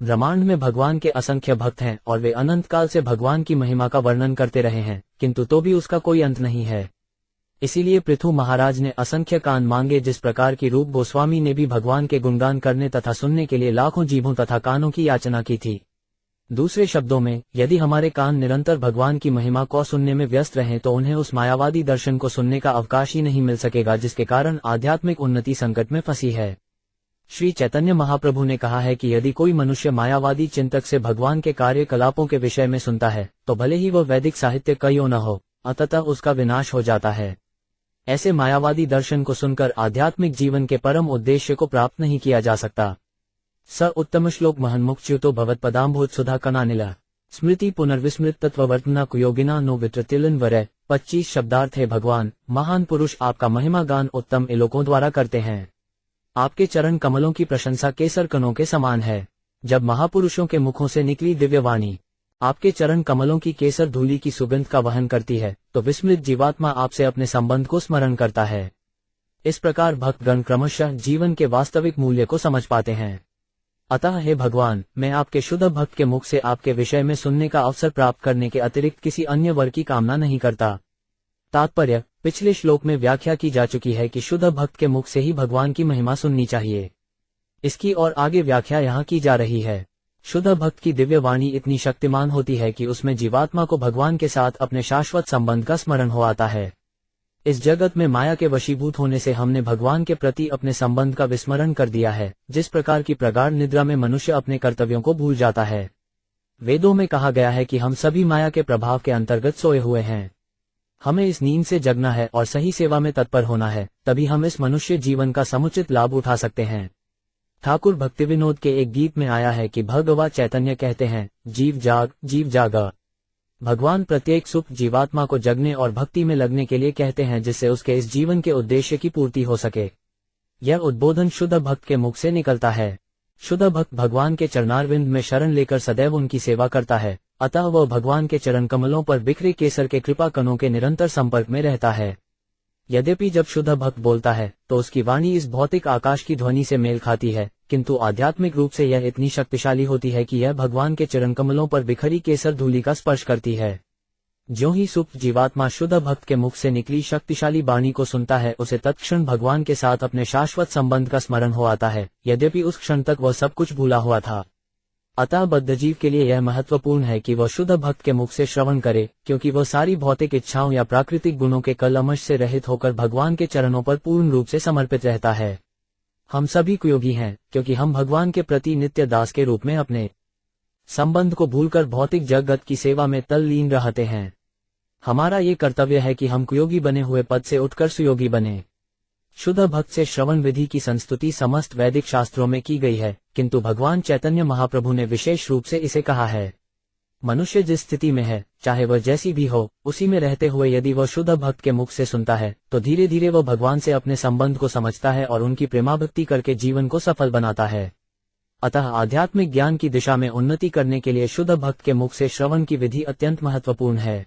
ब्रह्मांड में भगवान के असंख्य भक्त हैं, और वे अनंत काल से भगवान की महिमा का वर्णन करते रहे हैं, किंतु तो भी उसका कोई अंत नहीं है। इसीलिए पृथु महाराज ने असंख्य कान मांगे, जिस प्रकार की रूप गोस्वामी ने भी भगवान के गुणगान करने तथा सुनने के लिए लाखों जीभों तथा कानों की याचना की थी। दूसरे शब्दों में, यदि हमारे कान निरंतर भगवान की महिमा को सुनने में व्यस्त रहें, तो उन्हें उस मायावादी दर्शन को सुनने का अवकाश ही नहीं मिल सकेगा, जिसके कारण आध्यात्मिक उन्नति संकट में फंसी है। श्री चैतन्य महाप्रभु ने कहा है कि यदि कोई मनुष्य मायावादी चिंतक से भगवान के कार्यकलापों के विषय में सुनता है, तो भले ही वह वैदिक साहित्य क्यों न हो, अंततः उसका विनाश हो जाता है। ऐसे मायावादी दर्शन को सुनकर आध्यात्मिक जीवन के परम उद्देश्य को प्राप्त नहीं किया जा सकता। स उत्तम श्लोक महन्मुक्च्युतो भवत्पदाम्भोज सुधा कनानिला स्मृति पुनर्विस्मृत तत्ववर्तना कुयोगिना नो वित्रतिलन वरय। 25 शब्दार्थ है। भगवान, महान पुरुष आपका महिमा गान उत्तम इलोकों द्वारा करते हैं। आपके चरण कमलों की प्रशंसा केसर कणों के समान है। जब महापुरुषों के मुखों से निकली दिव्य वाणी आपके चरण कमलों की केसर धूलि की सुगंध का वहन करती है, तो विस्मृत जीवात्मा आपसे अपने संबंध को स्मरण करता है। इस प्रकार भक्तगण क्रमशः जीवन के वास्तविक मूल्य को समझ पाते हैं। अतः हे भगवान, मैं आपके शुद्ध भक्त के मुख से आपके विषय में सुनने का अवसर प्राप्त करने के अतिरिक्त किसी अन्य वर की कामना नहीं करता। तात्पर्य, पिछले श्लोक में व्याख्या की जा चुकी है कि शुद्ध भक्त के मुख से ही भगवान की महिमा सुननी चाहिए। इसकी और आगे व्याख्या यहाँ की जा रही है। शुद्ध भक्त की दिव्य वाणी इतनी शक्तिमान होती है कि उसमें जीवात्मा को भगवान के साथ अपने शाश्वत संबंध का स्मरण हो आता है। इस जगत में माया के वशीभूत होने से हमने भगवान के प्रति अपने संबंध का विस्मरण कर दिया है, जिस प्रकार की प्रगाढ़ निद्रा में मनुष्य अपने कर्तव्यों को भूल जाता है। वेदों में कहा गया है कि हम सभी माया के प्रभाव के अंतर्गत सोए हुए हैं। हमें इस नींद से जगना है और सही सेवा में तत्पर होना है, तभी हम इस मनुष्य जीवन का समुचित लाभ उठा सकते हैं। ठाकुर भक्तिविनोद के एक गीत में आया है कि भगवा चैतन्य कहते हैं, जीव जागा। भगवान प्रत्येक सुख जीवात्मा को जगने और भक्ति में लगने के लिए कहते हैं, जिससे उसके इस जीवन के उद्देश्य की पूर्ति हो सके। यह उद्बोधन शुद्ध भक्त के मुख से निकलता है। शुद्ध भक्त भगवान के चरणारविंद में शरण लेकर सदैव उनकी सेवा करता है, अतः वह भगवान के चरण कमलों पर बिखरे केसर के कृपा कणों के निरंतर संपर्क में रहता है। यद्यपि जब शुद्ध भक्त बोलता है तो उसकी वाणी इस भौतिक आकाश की ध्वनि से मेल खाती है, किंतु आध्यात्मिक रूप से यह इतनी शक्तिशाली होती है कि यह भगवान के चरण कमलों पर बिखरी केसर धूलि का स्पर्श करती है। ज्यों ही सुप्त जीवात्मा शुद्ध भक्त के मुख से निकली शक्तिशाली वाणी को सुनता है, उसे तत्क्षण भगवान के साथ अपने शाश्वत संबंध का स्मरण हो आता है, यद्यपि उस क्षण तक वह सब कुछ भूला हुआ था। अतः बद्धजीव के लिए यह महत्वपूर्ण है कि वह शुद्ध भक्त के मुख से श्रवण करे, क्योंकि वह सारी भौतिक इच्छाओं या प्राकृतिक गुणों के कलमश से रहित होकर भगवान के चरणों पर पूर्ण रूप से समर्पित रहता है। हम सभी कुयोगी हैं, क्योंकि हम भगवान के प्रति नित्य दास के रूप में अपने संबंध को भूलकर भौतिक जगत की सेवा में तल्लीन रहते हैं। हमारा ये कर्तव्य है कि हम कुयोगी बने हुए पद से उठकर सुयोगी बने। शुद्ध भक्त से श्रवण विधि की संस्तुति समस्त वैदिक शास्त्रों में की गई है, किंतु भगवान चैतन्य महाप्रभु ने विशेष रूप से इसे कहा है। मनुष्य जिस स्थिति में है, चाहे वह जैसी भी हो, उसी में रहते हुए यदि वह शुद्ध भक्त के मुख से सुनता है तो धीरे धीरे वह भगवान से अपने संबंध को समझता है और उनकी प्रेमाभक्ति करके जीवन को सफल बनाता है। अतः आध्यात्मिक ज्ञान की दिशा में उन्नति करने के लिए शुद्ध भक्त के मुख से श्रवण की विधि अत्यंत महत्वपूर्ण है।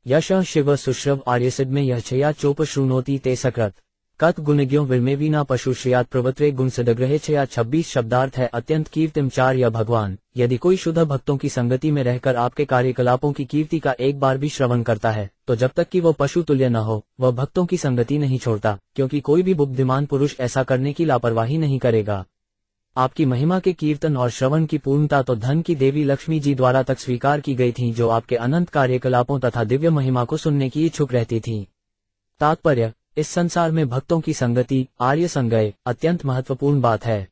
यश शिव सुश्रव आर्यसिद में यह छया चोप श्रुणोति ते सकृत कत गुणज्ञों विर्मेवीना पशु श्रियात प्रवत्रे गुण सिदग्रहे छया 26 शब्दार्थ है अत्यंत कीर्तिम चार। या भगवान यदि कोई शुद्ध भक्तों की संगति में रहकर आपके कार्यकलापों की कीर्ति का एक बार भी श्रवण करता है तो जब तक कि वह पशु तुल्य न हो वह भक्तों की संगति नहीं छोड़ता, क्योंकि कोई भी बुद्धिमान पुरुष ऐसा करने की लापरवाही नहीं करेगा। आपकी महिमा के कीर्तन और श्रवण की पूर्णता तो धन की देवी लक्ष्मी जी द्वारा तक स्वीकार की गई थी, जो आपके अनंत कार्यकलापों तथा दिव्य महिमा को सुनने की इच्छुक रहती थी। तात्पर्य, इस संसार में भक्तों की संगति आर्य संगय अत्यंत महत्वपूर्ण बात है।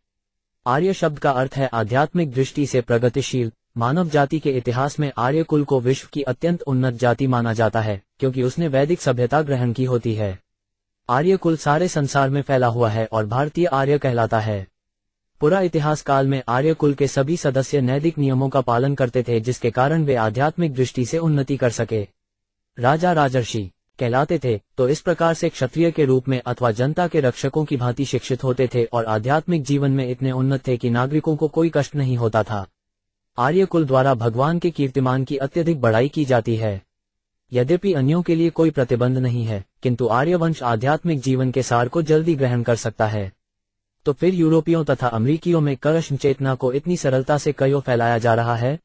आर्य शब्द का अर्थ है आध्यात्मिक दृष्टि से प्रगतिशील। मानव जाति के इतिहास में आर्य कुल को विश्व की अत्यंत उन्नत जाति माना जाता है, क्योंकि उसने वैदिक सभ्यता ग्रहण की होती है। आर्य कुल सारे संसार में फैला हुआ है और भारतीय आर्य कहलाता है। पूरा इतिहास काल में आर्य कुल के सभी सदस्य नैतिक नियमों का पालन करते थे, जिसके कारण वे आध्यात्मिक दृष्टि से उन्नति कर सके। राजा राजर्षि कहलाते थे तो इस प्रकार से क्षत्रिय के रूप में अथवा जनता के रक्षकों की भांति शिक्षित होते थे और आध्यात्मिक जीवन में इतने उन्नत थे कि नागरिकों को कोई कष्ट नहीं होता था। आर्य कुल द्वारा भगवान के कीर्तिमान की अत्यधिक बड़ाई की जाती है। यद्यपि अन्यों के लिए कोई प्रतिबंध नहीं है, किंतु आर्यवंश आध्यात्मिक जीवन के सार को जल्दी ग्रहण कर सकता है। तो फिर यूरोपियों तथा अमेरिकियों में कृष्ण चेतना को इतनी सरलता से क्यों फैलाया जा रहा है?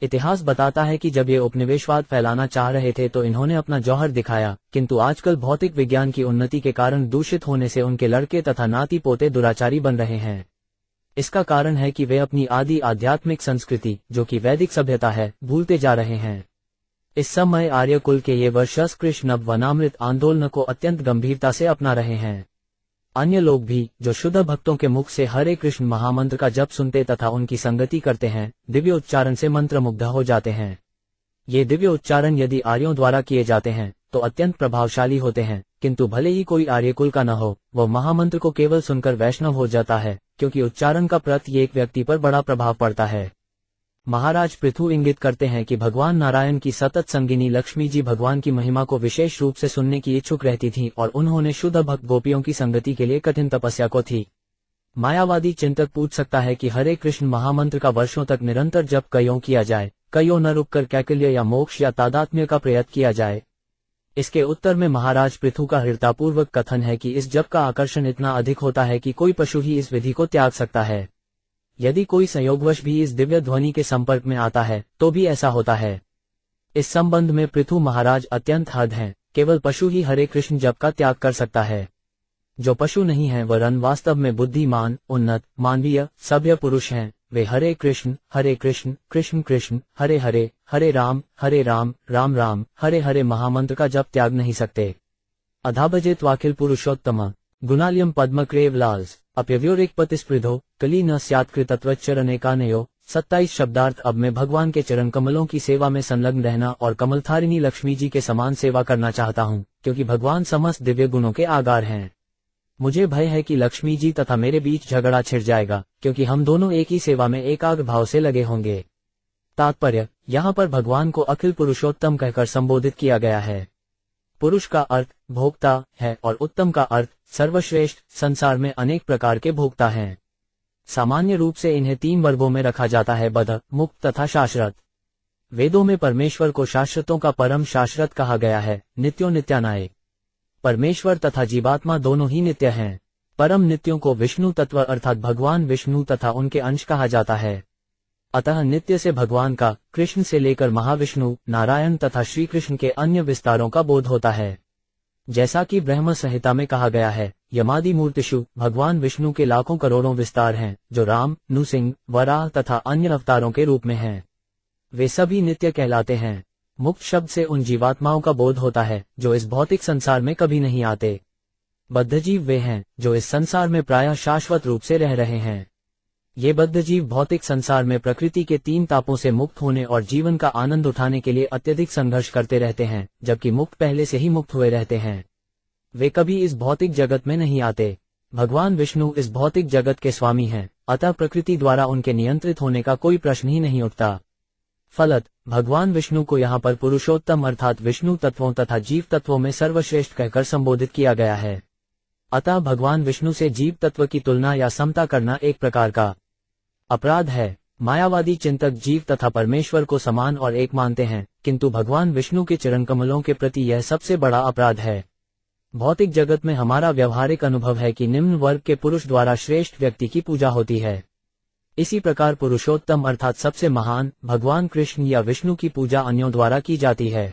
इतिहास बताता है कि जब ये उपनिवेशवाद फैलाना चाह रहे थे तो इन्होंने अपना जौहर दिखाया, किंतु आजकल भौतिक विज्ञान की उन्नति के कारण दूषित होने से उनके लड़के तथा नाती पोते दुराचारी बन रहे हैं। इसका कारण है कि वे अपनी आदि आध्यात्मिक संस्कृति, जो कि वैदिक सभ्यता है, भूलते जा रहे हैं। इस समय आर्य कुल के ये वर्षस कृष्ण नव वनामृत आंदोलन को अत्यंत गंभीरता से अपना रहे हैं। अन्य लोग भी जो शुद्ध भक्तों के मुख से हरे कृष्ण महामंत्र का जप सुनते तथा उनकी संगति करते हैं, दिव्य उच्चारण से मंत्रमुग्ध हो जाते हैं। ये दिव्य उच्चारण यदि आर्यों द्वारा किए जाते हैं तो अत्यंत प्रभावशाली होते हैं, किंतु भले ही कोई आर्य कुल का न हो, वह महामंत्र को केवल सुनकर वैष्णव हो जाता है, क्योंकि उच्चारण का प्रत्येक व्यक्ति पर बड़ा प्रभाव पड़ता है। महाराज पृथु इंगित करते हैं कि भगवान नारायण की सतत संगिनी लक्ष्मी जी भगवान की महिमा को विशेष रूप से सुनने की इच्छुक रहती थीं और उन्होंने शुद्ध भक्त गोपियों की संगति के लिए कठिन तपस्या को थी। मायावादी चिंतक पूछ सकता है कि हरे कृष्ण महामंत्र का वर्षों तक निरंतर जप क्यों किया जाए, क्यों न रुककर कैकल्य या मोक्ष या तादात्म्य का प्रयत्न किया जाए? इसके उत्तर में महाराज पृथु का हृदयपूर्वक कथन है कि इस जप का आकर्षण इतना अधिक होता है कि कोई पशु ही इस विधि को त्याग सकता है। यदि कोई संयोगवश भी इस दिव्य ध्वनि के संपर्क में आता है तो भी ऐसा होता है। इस संबंध में पृथु महाराज अत्यंत हद हैं। केवल पशु ही हरे कृष्ण जप का त्याग कर सकता है। जो पशु नहीं है वरन वास्तव में बुद्धिमान, उन्नत, मानवीय, सभ्य पुरुष हैं, वे हरे कृष्ण कृष्ण कृष्ण हरे हरे, हरे राम राम राम हरे हरे महामंत्र का जप त्याग नहीं सकते। अधाभजेत वाखिल पुरुषोत्तम गुणालियम पद्मक्रेव लाल्स अपव्योरिक पतिस्पृधो कली न स्यात्कृतत्वच्चरणेकानयो 27 शब्दार्थ। अब मैं भगवान के चरण कमलों की सेवा में संलग्न रहना और कमलधारिणी लक्ष्मी जी के समान सेवा करना चाहता हूँ, क्योंकि भगवान समस्त दिव्य गुणों के आगार हैं। मुझे भय है कि लक्ष्मी जी तथा मेरे बीच झगड़ा छिड़ जाएगा, क्योंकि हम दोनों एक ही सेवा में एकाग्र भाव से लगे होंगे। तात्पर्य, यहाँ पर भगवान को अखिल पुरुषोत्तम कहकर संबोधित किया गया है। पुरुष का अर्थ भोक्ता है और उत्तम का अर्थ सर्वश्रेष्ठ। संसार में अनेक प्रकार के भोक्ता हैं। सामान्य रूप से इन्हें 3 वर्गों में रखा जाता है, बद्ध, मुक्त तथा शाश्वत। वेदों में परमेश्वर को शाश्वतों का परम शाश्वत कहा गया है, नित्यो नित्यानाय। परमेश्वर तथा जीवात्मा दोनों ही नित्य हैं। परम नित्यों को विष्णु तत्व अर्थात भगवान विष्णु तथा उनके अंश कहा जाता है। अतः नित्य से भगवान का कृष्ण से लेकर महाविष्णु, नारायण तथा श्री कृष्ण के अन्य विस्तारों का बोध होता है। जैसा कि ब्रह्म संहिता में कहा गया है, यमादि मूर्तिषु भगवान विष्णु के लाखों करोड़ों विस्तार हैं, जो राम, नृसिंह, वराह तथा अन्य अवतारों के रूप में हैं। वे सभी नित्य कहलाते हैं। मुक्त शब्द से उन जीवात्माओं का बोध होता है जो इस भौतिक संसार में कभी नहीं आते। बद्धजीव वे हैं जो इस संसार में प्रायः शाश्वत रूप से रह रहे हैं। ये बद्धजीव भौतिक संसार में प्रकृति के 3 तापों से मुक्त होने और जीवन का आनंद उठाने के लिए अत्यधिक संघर्ष करते रहते हैं, जबकि मुक्त पहले से ही मुक्त हुए रहते हैं। वे कभी इस भौतिक जगत में नहीं आते। भगवान विष्णु इस भौतिक जगत के स्वामी हैं, अतः प्रकृति द्वारा उनके नियंत्रित होने का कोई प्रश्न ही नहीं उठता। फलत भगवान विष्णु को यहाँ पर पुरुषोत्तम अर्थात विष्णु तत्वों तथा जीव तत्वों में सर्वश्रेष्ठ कहकर संबोधित किया गया है। अतः भगवान विष्णु से जीव तत्व की तुलना या समता करना एक प्रकार का अपराध है। मायावादी चिंतक जीव तथा परमेश्वर को समान और एक मानते हैं, किंतु भगवान विष्णु के चरण कमलों के प्रति यह सबसे बड़ा अपराध है। भौतिक जगत में हमारा व्यवहारिक अनुभव है कि निम्न वर्ग के पुरुष द्वारा श्रेष्ठ व्यक्ति की पूजा होती है। इसी प्रकार पुरुषोत्तम अर्थात सबसे महान भगवान कृष्ण या विष्णु की पूजा अन्यों द्वारा की जाती है।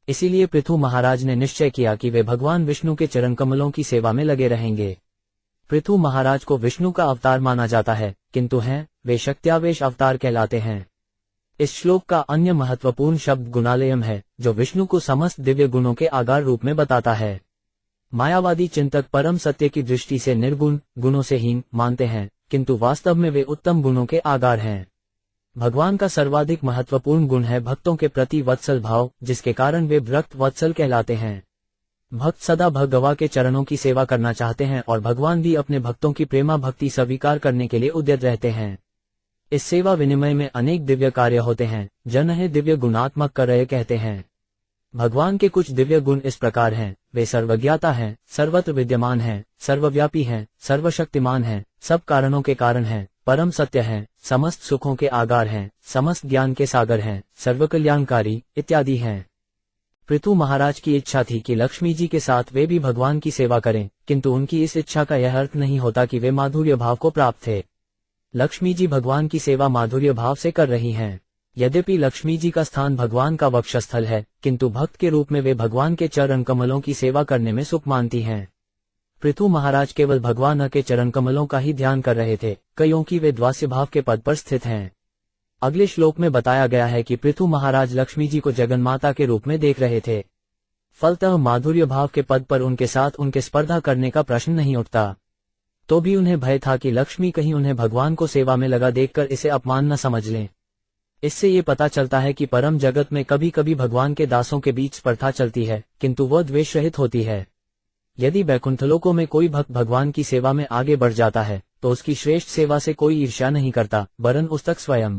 इसीलिए पृथु महाराज ने निश्चय किया कि वे भगवान विष्णु के चरण कमलों की सेवा में लगे रहेंगे। पृथु महाराज को विष्णु का अवतार माना जाता है, किंतु हैं वे शक्त्यावेश अवतार कहलाते हैं। इस श्लोक का अन्य महत्वपूर्ण शब्द गुणालयम है, जो विष्णु को समस्त दिव्य गुणों के आगार रूप में बताता है। मायावादी चिंतक परम सत्य की दृष्टि से निर्गुण, गुणों से हीन मानते हैं, किंतु वास्तव में वे उत्तम गुणों के आगार हैं। भगवान का सर्वाधिक महत्वपूर्ण गुण है भक्तों के प्रति वत्सल भाव, जिसके कारण वे भक्त वत्सल कहलाते हैं। भक्त सदा भगवा के चरणों की सेवा करना चाहते हैं और भगवान भी अपने भक्तों की प्रेमा भक्ति स्वीकार करने के लिए उद्यत रहते हैं। इस सेवा विनिमय में अनेक दिव्य कार्य होते हैं, जिन्हें दिव्य गुणात्मक कार्य कहते हैं। भगवान के कुछ दिव्य गुण इस प्रकार हैं, वे सर्वज्ञाता हैं, सर्वत्र विद्यमान हैं, सर्वव्यापी हैं, सर्वशक्तिमान हैं, सब कारणों के कारण हैं, परम सत्य हैं, समस्त सुखों के आगार हैं, समस्त ज्ञान के सागर हैं, सर्वकल्याणकारी इत्यादि हैं। पृथु महाराज की इच्छा थी कि लक्ष्मी जी के साथ वे भी भगवान की सेवा करें, किंतु उनकी इस इच्छा का यह अर्थ नहीं होता कि वे माधुर्य भाव को प्राप्त थे। लक्ष्मी जी भगवान की सेवा माधुर्य भाव से कर रही हैं। यद्यपि लक्ष्मी जी का स्थान भगवान का वक्षस्थल है, किंतु भक्त के रूप में वे भगवान के चरण कमलों की सेवा करने में सुख मानती हैं। पृथु महाराज केवल भगवान के चरण कमलों का ही ध्यान कर रहे थे, क्योंकि वे द्वास्य भाव के पद पर स्थित हैं। अगले श्लोक में बताया गया है कि पृथु महाराज लक्ष्मी जी को जगन्माता के रूप में देख रहे थे। फलतः माधुर्य भाव के पद पर उनके साथ उनके स्पर्धा करने का प्रश्न नहीं उठता। तो भी उन्हें भय था कि लक्ष्मी कहीं उन्हें भगवान को सेवा में लगा देखकर इसे अपमान न समझ लें। इससे ये पता चलता है कि परम जगत में कभी कभी भगवान के दासों के बीच स्पर्धा चलती है, किंतु वह द्वेष रहित होती है। यदि वैकुंठलोकों में कोई भक्त भगवान की सेवा में आगे बढ़ जाता है, तो उसकी श्रेष्ठ सेवा से कोई ईर्ष्या नहीं करता, वरन उस तक स्वयं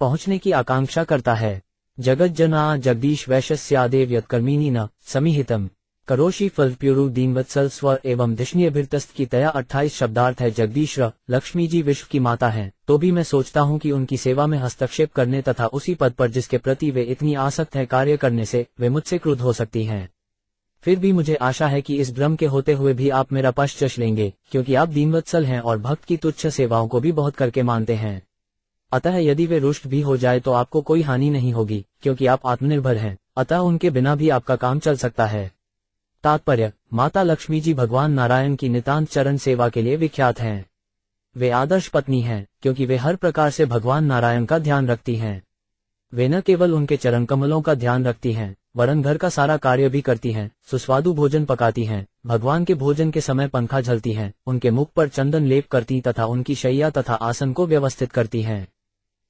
पहुंचने की आकांक्षा करता है। जगत जना जगदीश वैश्यस्यादेव यत्कर्मिणी न समिहितम करोषि फलप्युरु दीनवत्सल स्वर एवं धिष्ण्यभिर्तस्त की तया 28 शब्दार्थ है। जगदीश्वर लक्ष्मी जी विश्व की माता हैं, तो भी मैं सोचता हूँ कि उनकी सेवा में हस्तक्षेप करने तथा उसी पद पर जिसके प्रति वे इतनी आसक्त है कार्य करने से वे मुझसे क्रुद्ध हो सकती हैं। फिर भी मुझे आशा है कि इस भ्रम के होते हुए भी आप मेरा पक्ष चश लेंगे, क्योंकि आप दीनवत्सल हैं और भक्त की तुच्छ सेवाओं को भी बहुत करके मानते हैं। अतः यदि वे रुष्ट भी हो जाए तो आपको कोई हानि नहीं होगी, क्योंकि आप आत्मनिर्भर हैं, अतः उनके बिना भी आपका काम चल सकता है। तात्पर्य, माता लक्ष्मी जी भगवान नारायण की नितांत चरण सेवा के लिए विख्यात हैं। वे आदर्श पत्नी हैं, क्योंकि वे हर प्रकार से भगवान नारायण का ध्यान रखती हैं। वे न केवल उनके चरण कमलों का ध्यान रखती हैं, वरन घर का सारा कार्य भी करती हैं, सुस्वादु भोजन पकाती हैं, भगवान के भोजन के समय पंखा झलती हैं, उनके मुख पर चंदन लेप करती तथा उनकी शैया तथा आसन को व्यवस्थित करती हैं।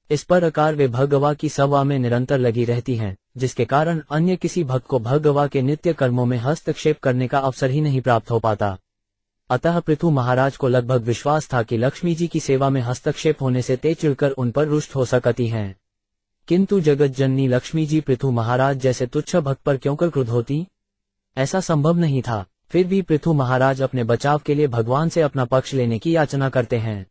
इस प्रकार वे भगवा की सेवा में निरंतर लगी रहती हैं, जिसके कारण अन्य किसी भक्त को भगवा के नित्य कर्मों में हस्तक्षेप करने का अवसर ही नहीं प्राप्त हो पाता। अतः पृथु महाराज को लगभग विश्वास था कि लक्ष्मी जी की सेवा में हस्तक्षेप होने से ते चिढ़कर उन पर रुष्ट हो सकती हैं। किंतु जगत जननी लक्ष्मी जी पृथु महाराज जैसे तुच्छ भक्त पर क्यों कर क्रुद्ध होती? ऐसा संभव नहीं था। फिर भी पृथु महाराज अपने बचाव के लिए भगवान से अपना पक्ष लेने की याचना करते हैं।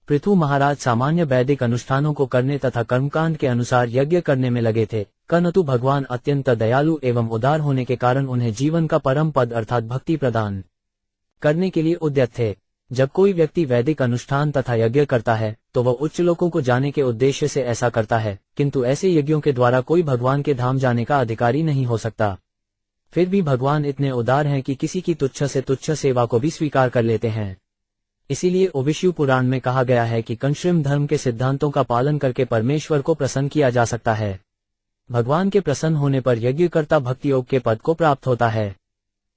पृथु महाराज सामान्य वैदिक अनुष्ठानों को करने तथा कर्मकांड के अनुसार यज्ञ करने में लगे थे, किंतु भगवान अत्यंत दयालु एवं उदार होने के कारण उन्हें जीवन का परम पद अर्थात भक्ति प्रदान करने के लिए उद्यत थे। जब कोई व्यक्ति वैदिक अनुष्ठान तथा यज्ञ करता है तो वह उच्च लोकों को जाने के उद्देश्य से ऐसा करता है, किंतु ऐसे यज्ञों के द्वारा कोई भगवान के धाम जाने का अधिकारी नहीं हो सकता। फिर भी भगवान इतने उदार हैं कि किसी की तुच्छ से तुच्छ सेवा को भी स्वीकार कर लेते हैं। इसीलिए ओविष्यु पुराण में कहा गया है कि कंश्रिम धर्म के सिद्धांतों का पालन करके परमेश्वर को प्रसन्न किया जा सकता है। भगवान के प्रसन्न होने पर यज्ञकर्ता भक्ति योग के पद को प्राप्त होता है।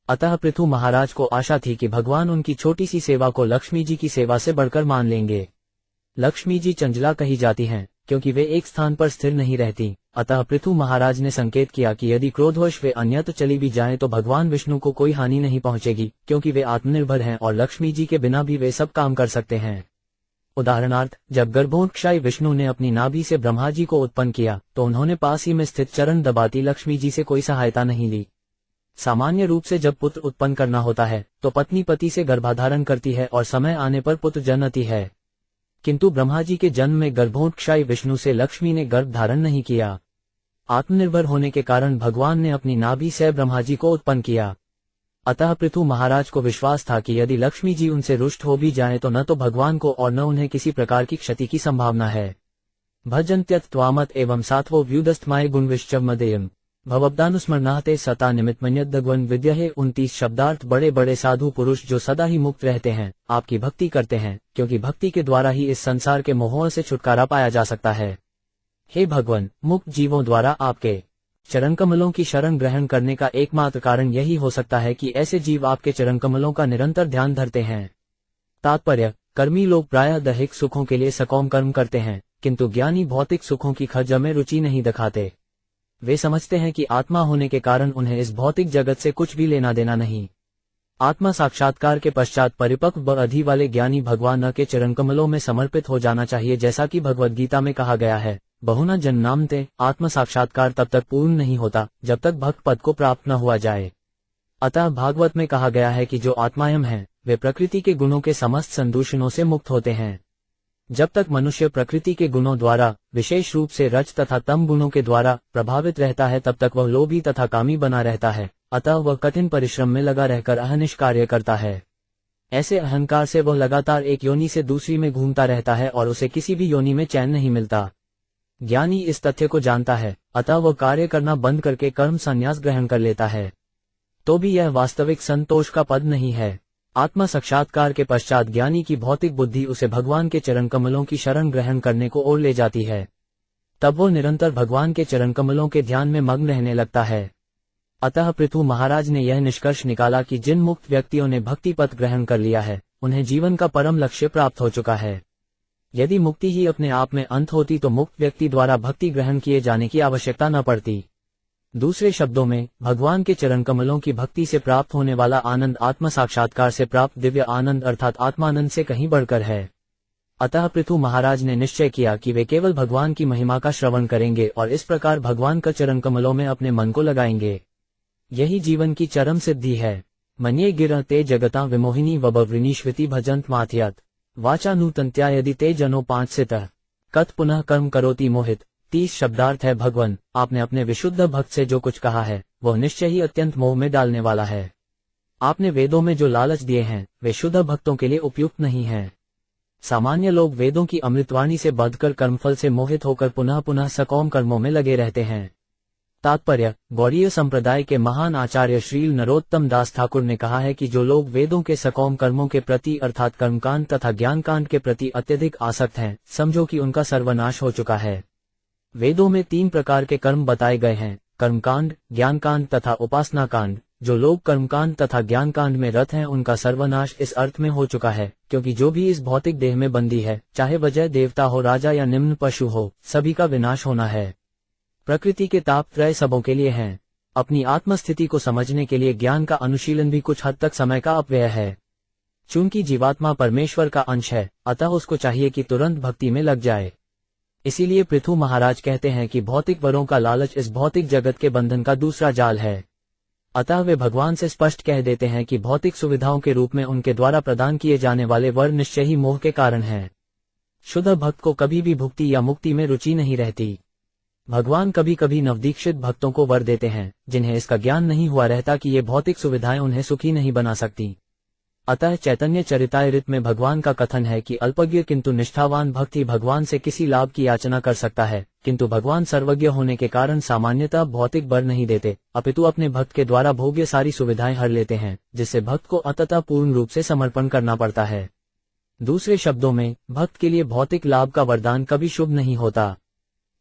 अतः पृथु महाराज को आशा थी कि भगवान उनकी छोटी सी सेवा को लक्ष्मी जी की सेवा से बढ़कर मान लेंगे। लक्ष्मी जी चंचला कही जाती हैं, क्योंकि वे एक स्थान पर स्थिर नहीं रहती। अतः पृथु महाराज ने संकेत किया कि यदि क्रोधवश वे अन्यत्र चली भी जाएं तो भगवान विष्णु को कोई हानि नहीं पहुंचेगी, क्योंकि वे आत्मनिर्भर हैं और लक्ष्मी जी के बिना भी वे सब काम कर सकते हैं। उदाहरणार्थ, जब गर्भोत्कर्षाई विष्णु ने अपनी नाभि से ब्रह्मा जी को उत्पन्न किया तो उन्होंने पास ही में स्थित चरण दबाती लक्ष्मी जी से कोई सहायता नहीं ली। सामान्य रूप से जब पुत्र उत्पन्न करना होता है तो पत्नी पति से गर्भाधारण करती है और समय आने पर पुत्र जन्मती है, किंतु ब्रह्मा जी के जन्म में गर्भोत्कर्षाई विष्णु से लक्ष्मी ने गर्भ धारण नहीं किया। आत्मनिर्भर होने के कारण भगवान ने अपनी नाभि से ब्रह्मा जी को उत्पन्न किया। अतः पृथु महाराज को विश्वास था कि यदि लक्ष्मी जी उनसे रुष्ट हो भी जाएं तो न तो भगवान को और न उन्हें किसी प्रकार की क्षति की संभावना है। भजन्त्यत त्वामत एवं सात्वो व्युदस्थमाय गुणविश्चमदेयम भवब्दानुस्मरणाते सता निमित्तमन्यद्दग्वन विद्यहे 29 शब्दार्थ। बड़े बड़े साधु पुरुष जो सदा ही मुक्त रहते हैं आपकी भक्ति करते हैं, क्योंकि भक्ति के द्वारा ही इस संसार के मोहों से छुटकारा पाया जा सकता है। हे भगवान, मुक्त जीवों द्वारा आपके चरण कमलों की शरण ग्रहण करने का एकमात्र कारण यही हो सकता है कि ऐसे जीव आपके चरण कमलों का निरंतर ध्यान धरते हैं। तात्पर्य, कर्मी लोग प्रायः दैहिक सुखों के लिए सकाम कर्म करते हैं, किंतु ज्ञानी भौतिक सुखों की खर्च में रुचि नहीं दिखाते। वे समझते हैं कि आत्मा होने के कारण उन्हें इस भौतिक जगत से कुछ भी लेना देना नहीं। आत्मा साक्षात्कार के पश्चात परिपक्व बुद्धि वाले ज्ञानी भगवान के चरण कमलों में समर्पित हो जाना चाहिए, जैसा कि भगवद गीता में कहा गया है, बहुना जन्मनामते। आत्म साक्षात्कार तब तक पूर्ण नहीं होता जब तक भक्त पद को प्राप्त न हुआ जाए। अतः भागवत में कहा गया है कि जो आत्मायम हैं वे प्रकृति के गुणों के समस्त संदूषणों से मुक्त होते हैं। जब तक मनुष्य प्रकृति के गुणों द्वारा, विशेष रूप से रज तथा तम गुणों के द्वारा प्रभावित रहता है, तब तक वह लोभी तथा कामी बना रहता है। अतः वह कठिन परिश्रम में लगा रहकर अहनिश कार्य करता है। ऐसे अहंकार से वह लगातार एक योनि से दूसरी में घूमता रहता है और उसे किसी भी योनि में चैन नहीं मिलता। ज्ञानी इस तथ्य को जानता है, अतः वह कार्य करना बंद करके कर्म संन्यास ग्रहण कर लेता है। तो भी यह वास्तविक संतोष का पद नहीं है। आत्मा साक्षात्कार के पश्चात ज्ञानी की भौतिक बुद्धि उसे भगवान के चरण कमलों की शरण ग्रहण करने को ओर ले जाती है। तब वो निरंतर भगवान के चरण कमलों के ध्यान में मग्न रहने लगता है। अतः पृथु महाराज ने यह निष्कर्ष निकाला कि जिन मुक्त व्यक्तियों ने भक्ति पथ ग्रहण कर लिया है उन्हें जीवन का परम लक्ष्य प्राप्त हो चुका है। यदि मुक्ति ही अपने आप में अंत होती तो मुक्त व्यक्ति द्वारा भक्ति ग्रहण किए जाने की आवश्यकता न पड़ती। दूसरे शब्दों में, भगवान के चरण कमलों की भक्ति से प्राप्त होने वाला आनंद आत्म साक्षात्कार से प्राप्त दिव्य आनंद अर्थात आत्मानंद से कहीं बढ़कर है। अतः पृथु महाराज ने निश्चय किया कि वे केवल भगवान की महिमा का श्रवण करेंगे और इस प्रकार भगवान का चरण कमलों में अपने मन को लगाएंगे। यही जीवन की चरम सिद्धि है। मन्ये गिर ते जगता विमोहिनी वबवृणीश्वति भजंत माथ्यात वाचा नूतंत्या यदि ते जनो 5 सितः कत पुनः कर्म करोति मोहित। 30 शब्दार्थ है। भगवान, आपने अपने विशुद्ध भक्त से जो कुछ कहा है वह निश्चय ही अत्यंत मोह में डालने वाला है। आपने वेदों में जो लालच दिए हैं वे शुद्ध भक्तों के लिए उपयुक्त नहीं हैं। सामान्य लोग वेदों की अमृतवाणी से बंधकर कर्मफल से मोहित होकर पुनः पुनः सकौम कर्मों में लगे रहते हैं। तात्पर्य, गौड़ीय संप्रदाय के महान आचार्य श्रील नरोत्तम दास ठाकुर ने कहा है कि जो लोग वेदों के सकौम कर्मों के प्रति अर्थात कर्मकांड तथा ज्ञानकांड के प्रति अत्यधिक आसक्त हैं, समझो कि उनका सर्वनाश हो चुका है। वेदों में 3 प्रकार के कर्म बताए गए हैं, कर्मकांड, ज्ञानकांड तथा उपासना कांड। जो लोग कर्मकांड तथा ज्ञानकांड में रत हैं उनका सर्वनाश इस अर्थ में हो चुका है, क्योंकि जो भी इस भौतिक देह में बंदी है, चाहे वह देवता हो, राजा या निम्न पशु हो, सभी का विनाश होना है। प्रकृति के ताप त्रय सबों के लिए हैं। अपनी आत्मस्थिति को समझने के लिए ज्ञान का अनुशीलन भी कुछ हद तक समय का अपव्यय है। चूंकि जीवात्मा परमेश्वर का अंश है, अतः उसको चाहिए कि तुरंत भक्ति में लग जाए। इसीलिए पृथु महाराज कहते हैं कि भौतिक वरों का लालच इस भौतिक जगत के बंधन का दूसरा जाल है। अतः वे भगवान से स्पष्ट कह देते हैं कि भौतिक सुविधाओं के रूप में उनके द्वारा प्रदान किए जाने वाले वर निश्चय ही मोह के कारण हैं। शुद्ध भक्त को कभी भी भुक्ति या मुक्ति में रुचि नहीं रहती। भगवान कभी कभी नवदीक्षित भक्तों को वर देते हैं, जिन्हें इसका ज्ञान नहीं हुआ रहता कि ये भौतिक सुविधाएं उन्हें सुखी नहीं बना सकती। अतः चैतन्य चरितामृत में भगवान का कथन है कि अल्पज्ञ किंतु निष्ठावान भक्त ही भगवान से किसी लाभ की याचना कर सकता है, किंतु भगवान सर्वज्ञ होने के कारण सामान्यतः भौतिक वर नहीं देते, अपितु अपने भक्त के द्वारा भोग्य सारी सुविधाएं हर लेते हैं, जिससे भक्त को अंततः पूर्ण रूप से समर्पण करना पड़ता है। दूसरे शब्दों में, भक्त के लिए भौतिक लाभ का वरदान कभी शुभ नहीं होता।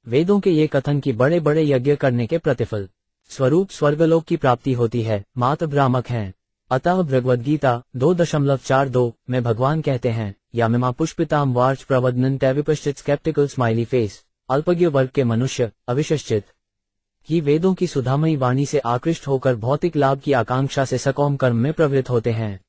वेदों के ये कथन की बड़े बड़े यज्ञ करने के प्रतिफल स्वरूप स्वर्गलोक की प्राप्ति होती है, मात्र भ्रामक हैं। अतः भगवद्गीता 2.42 में भगवान कहते हैं, यामिमा पुष्पिताम वार्च प्रवदनन तैविपश्चित स्केप्टिकल स्माइली फेस, अल्पज्ञ वर्ग के मनुष्य अविश्चित ही वेदों की सुधामयी वाणी से आकृष्ट होकर भौतिक लाभ की आकांक्षा से सकौम कर्म में प्रवृत्त होते हैं।